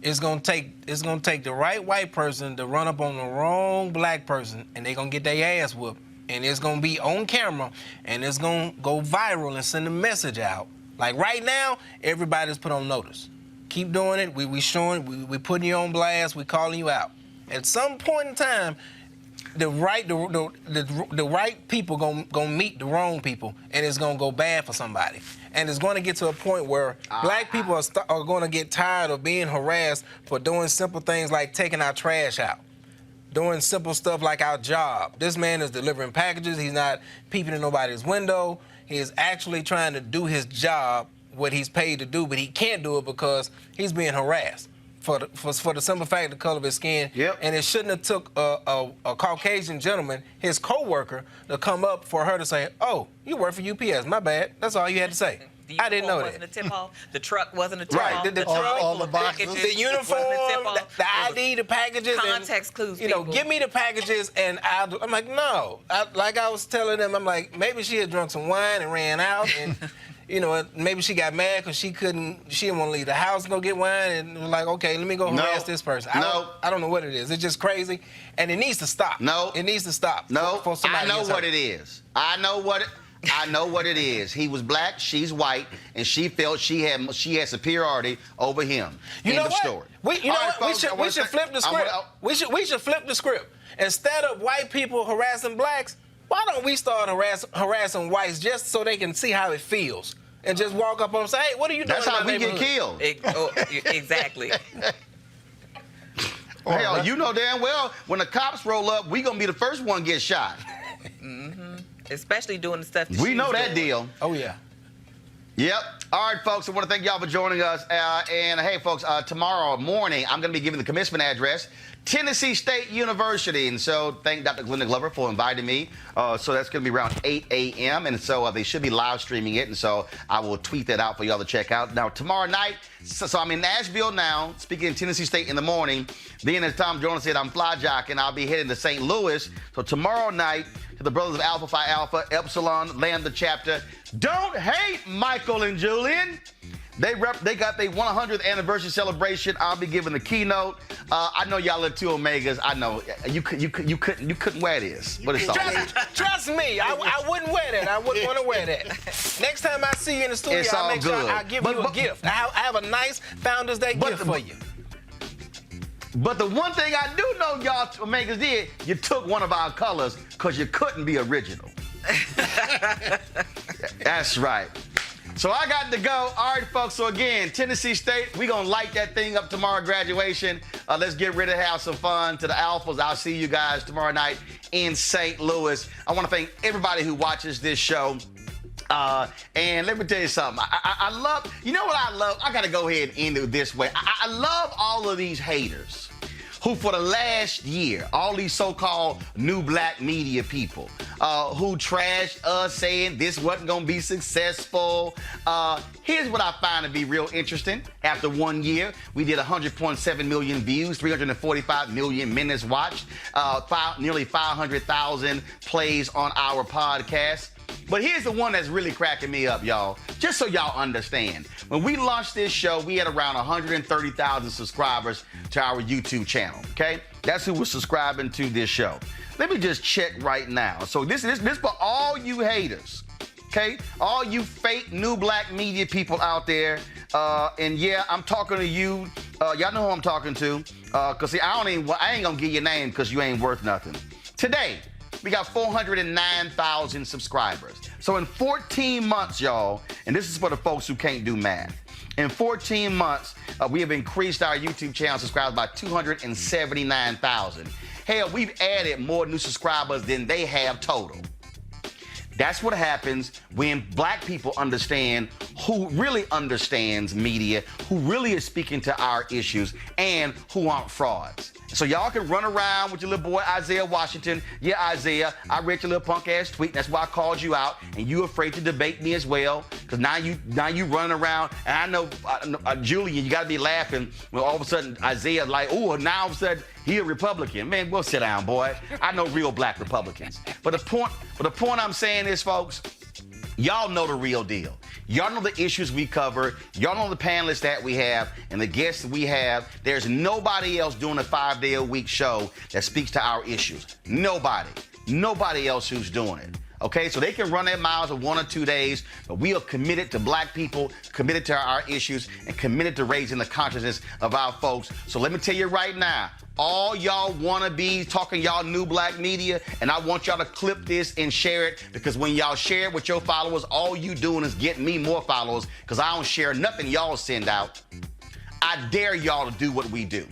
it's gonna take the right white person to run up on the wrong black person, and they're gonna get their ass whooped, and it's gonna be on camera, and it's gonna go viral and send a message out. Like right now, everybody's put on notice. Keep doing it. We showing. We putting you on blast. We calling you out. At some point in time, the right people gonna meet the wrong people, and it's gonna go bad for somebody. And it's going to get to a point where black people are going to get tired of being harassed for doing simple things like taking our trash out, doing simple stuff like our job. This man is delivering packages. He's not peeping in nobody's window. He is actually trying to do his job, what he's paid to do, but he can't do it because he's being harassed for the simple fact of the color of his skin. Yep. And it shouldn't have took a Caucasian gentleman, his co-worker, to come up for her to say, oh, you work for UPS, my bad. That's all you had to say. I didn't know that. Wasn't a tip-off. The truck wasn't a tip-off. Right, the truck, all the boxes, the uniform, the ID, the packages. Context clues, give me the packages, and I'm like, no. Like I was telling them, I'm like, maybe she had drunk some wine and ran out, and maybe she got mad because she didn't want to leave the house and go get wine, and was like, okay, let me go harass this person. I don't know what it is. It's just crazy, and it needs to stop. No. It needs to stop. No. For somebody I know what it is. I know what it is. He was black, she's white, and she felt she had superiority over him. You know what? Story. We should flip the script. We should flip the script. Instead of white people harassing blacks, why don't we start harassing whites just so they can see how it feels? And just walk up and say, hey, what are you doing? That's how we get killed. Exactly. Hell, you know damn well when the cops roll up, we gonna be the first one get shot. Mm-hmm. Especially doing the stuff that we know that deal. Oh yeah. Yep. All right, folks. I want to thank y'all for joining us. And hey, folks, tomorrow morning I'm going to be giving the commencement address, Tennessee State University. And so thank Dr. Glenda Glover for inviting me. So that's going to be around 8 a.m. And so they should be live streaming it. And so I will tweet that out for y'all to check out. Now, tomorrow night, so I'm in Nashville now, speaking in Tennessee State in the morning. Then, as Tom Jones said, I'm fly jocking. I'll be heading to St. Louis. So tomorrow night, to the Brothers of Alpha Phi Alpha, Epsilon, Lambda chapter. Don't hate Michael and Julian. They got their 100th anniversary celebration. I'll be giving the keynote. I know y'all are two Omegas. I know you couldn't wear this, but it's all right. Trust me, I wouldn't wear that. I wouldn't want to wear that. Next time I see you in the studio, I'll make sure I give you a gift. I have a nice Founders Day gift for you. But the one thing I do know y'all Omegas did, you took one of our colors because you couldn't be original. That's right. So I got to go. All right, folks. So again, Tennessee State, we're going to light that thing up tomorrow, graduation. Let's get ready to have some fun. To the Alphas, I'll see you guys tomorrow night, in St. Louis. I want to thank everybody who watches this show. And let me tell you something. I love, you know what I love? I got to go ahead and end it this way. I love all of these haters who for the last year, all these so-called new black media people who trashed us saying this wasn't going to be successful. Here's what I find to be real interesting. After 1 year, we did 100.7 million views, 345 million minutes watched, nearly 500,000 plays on our podcast. But here's the one that's really cracking me up, y'all. Just so y'all understand. When we launched this show, we had around 130,000 subscribers to our YouTube channel, okay? That's who was subscribing to this show. Let me just check right now. So this for all you haters, okay? All you fake new black media people out there. And yeah, I'm talking to you. Y'all know who I'm talking to. Cause see, I ain't gonna give your name because you ain't worth nothing. Today, we got 409,000 subscribers. So in 14 months, y'all, and this is for the folks who can't do math. In 14 months, we have increased our YouTube channel subscribers by 279,000. Hell, we've added more new subscribers than they have total. That's what happens when black people understand who really understands media, who really is speaking to our issues, and who aren't frauds. So y'all can run around with your little boy Isaiah Washington. Yeah, Isaiah, I read your little punk ass tweet. That's why I called you out, and you afraid to debate me as well. Because now you running around, and I know Julian, you got to be laughing when all of a sudden Isaiah like, oh, now all of a sudden he a Republican. Man, well, sit down, boy. I know real black Republicans. But the point I'm saying is, folks, y'all know the real deal. Y'all know the issues we cover. Y'all know the panelists that we have and the guests that we have. There's nobody else doing a 5-day-a-week show that speaks to our issues. Nobody. Nobody else who's doing it. Okay, so they can run their miles in 1 or 2 days, but we are committed to black people, committed to our issues, and committed to raising the consciousness of our folks. So let me tell you right now, all y'all wanna be talking y'all new black media, and I want y'all to clip this and share it, because when y'all share it with your followers, all you doing is getting me more followers, because I don't share nothing y'all send out. I dare y'all to do what we do.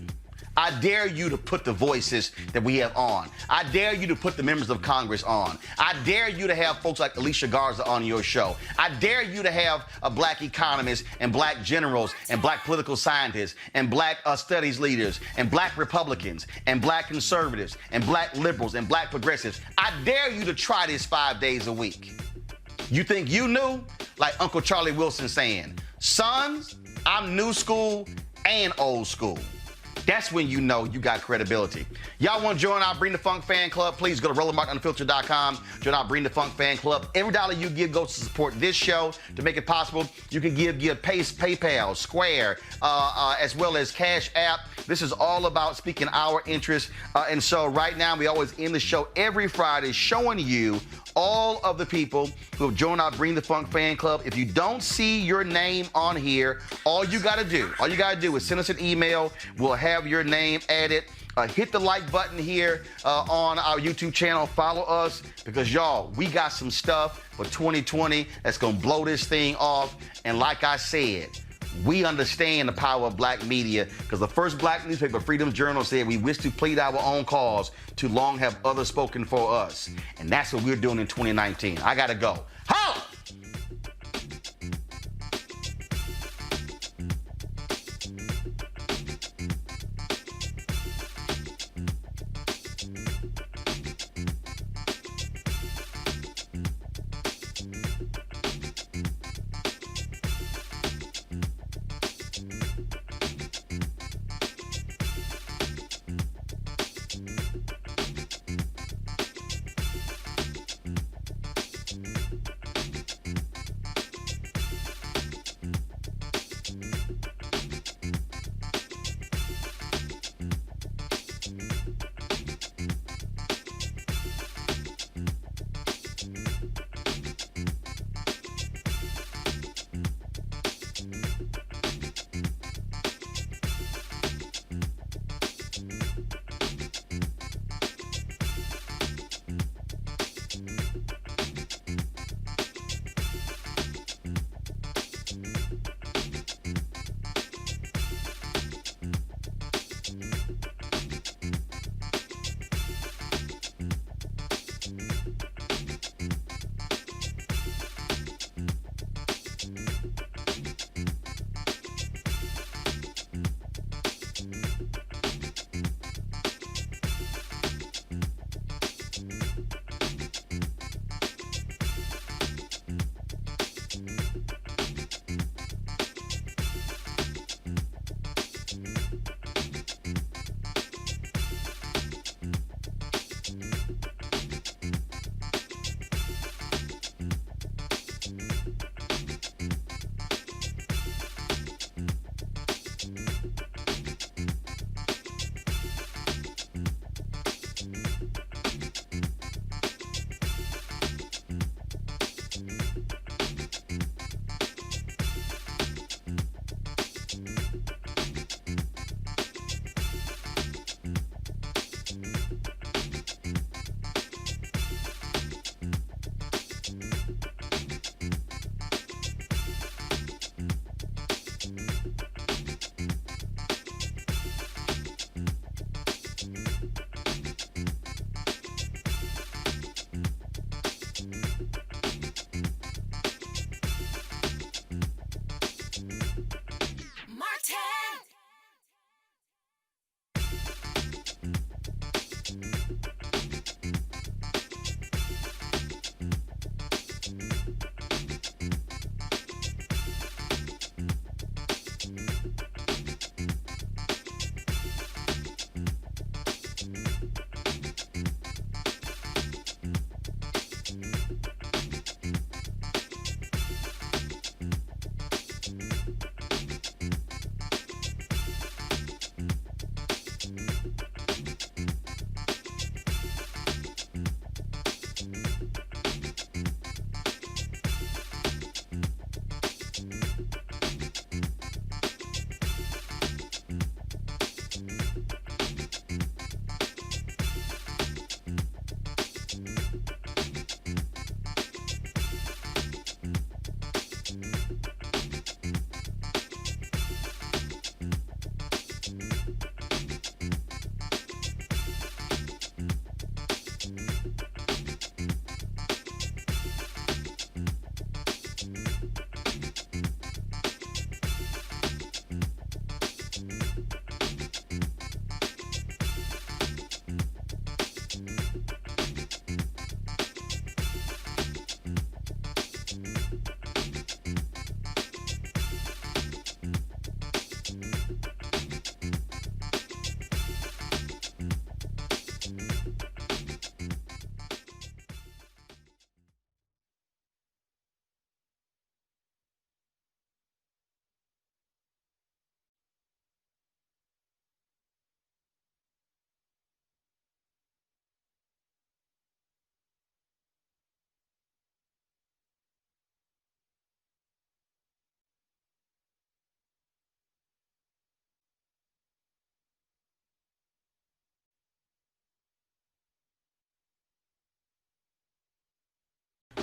I dare you to put the voices that we have on. I dare you to put the members of Congress on. I dare you to have folks like Alicia Garza on your show. I dare you to have black economists and black generals and black political scientists and black studies leaders and black Republicans and black conservatives and black liberals and black progressives. I dare you to try this 5 days a week. You think you knew? Like Uncle Charlie Wilson saying, sons, I'm new school and old school. That's when you know you got credibility. Y'all want to join our Bring the Funk fan club? Please go to RolandMartinUnfiltered.com. Join our Bring the Funk fan club. Every dollar you give goes to support this show to make it possible. You can give PayPal, Square, as well as Cash App. This is all about speaking our interests. And so right now, we always end the show every Friday showing you all of the people who have joined our Bring the Funk fan club. If you don't see your name on here, all you got to do is send us an email. We'll have your name added. Hit the like button here on our YouTube channel. Follow us because, y'all, we got some stuff for 2020 that's going to blow this thing off. And like I said, we understand the power of black media because the first black newspaper, Freedom Journal, said we wish to plead our own cause, too long have others spoken for us. And that's what we're doing in 2019. I got to go. Holla!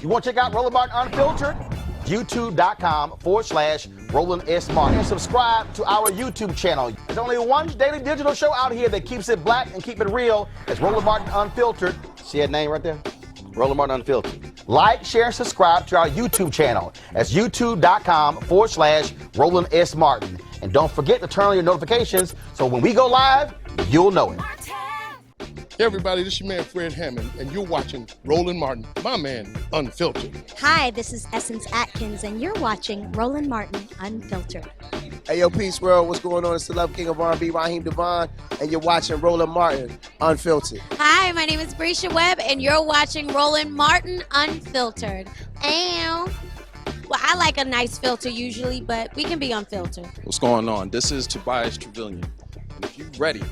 You want to check out Roland Martin Unfiltered? YouTube.com/Roland S. Martin. And subscribe to our YouTube channel. There's only one daily digital show out here that keeps it black and keep it real. It's Roland Martin Unfiltered. See that name right there? Roland Martin Unfiltered. Like, share, and subscribe to our YouTube channel. That's YouTube.com/Roland S. Martin. And don't forget to turn on your notifications so when we go live, you'll know it. Hey everybody, this is your man Fred Hammond, and you're watching Roland Martin, my man, Unfiltered. Hi, this is Essence Atkins, and you're watching Roland Martin Unfiltered. Hey yo, Peace World, what's going on? It's the Love King of R&B, Raheem Devon, and you're watching Roland Martin Unfiltered. Hi, my name is Brescia Webb, and you're watching Roland Martin Unfiltered. And well, I like a nice filter usually, but we can be unfiltered. What's going on? This is Tobias Trevelyan, and if you're ready,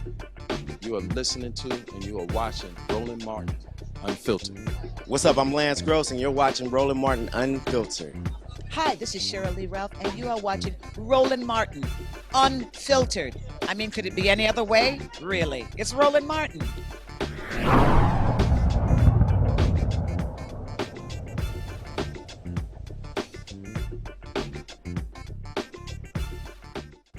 you are listening to and you are watching Roland Martin Unfiltered. What's up? I'm Lance Gross, and you're watching Roland Martin Unfiltered. Hi, this is Cheryl Lee Ralph, and you are watching Roland Martin Unfiltered. I mean, could it be any other way? Really? It's Roland Martin.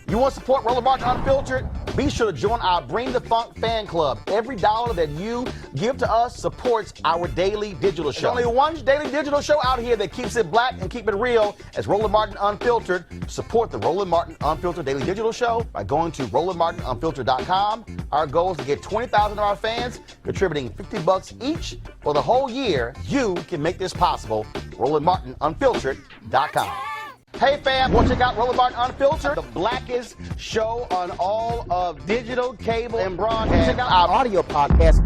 You want to support Roland Martin Unfiltered? Be sure to join our Bring the Funk fan club. Every dollar that you give to us supports our daily digital show. There's only one daily digital show out here that keeps it black and keep it real as Roland Martin Unfiltered. Support the Roland Martin Unfiltered daily digital show by going to RolandMartinUnfiltered.com. Our goal is to get 20,000 of our fans contributing $50 each for the whole year. You can make this possible. RolandMartinUnfiltered.com. Hey fam, want to check out Roland Martin Unfiltered, the blackest show on all of digital, cable, and broadcast. Check out our audio podcast.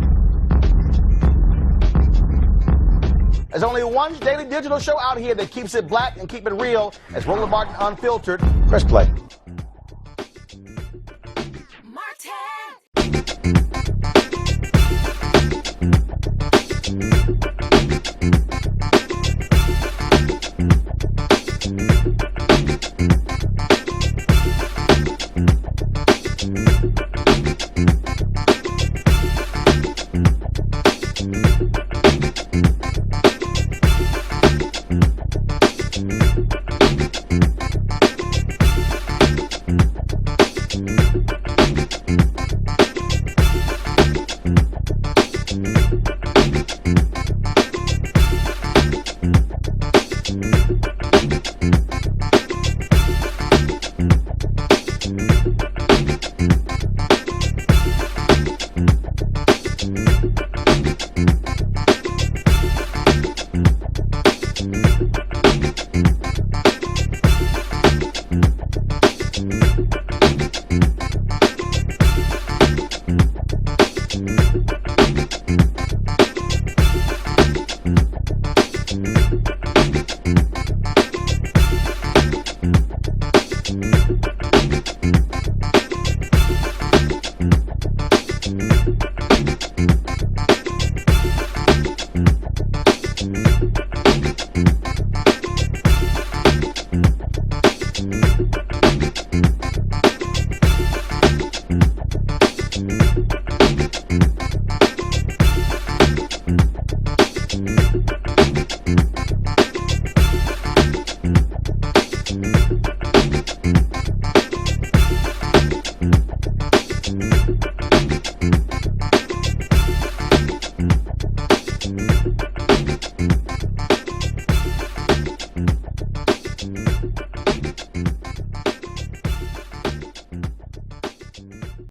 There's only one daily digital show out here that keeps it black and keep it real as Roland Martin Unfiltered. Press play.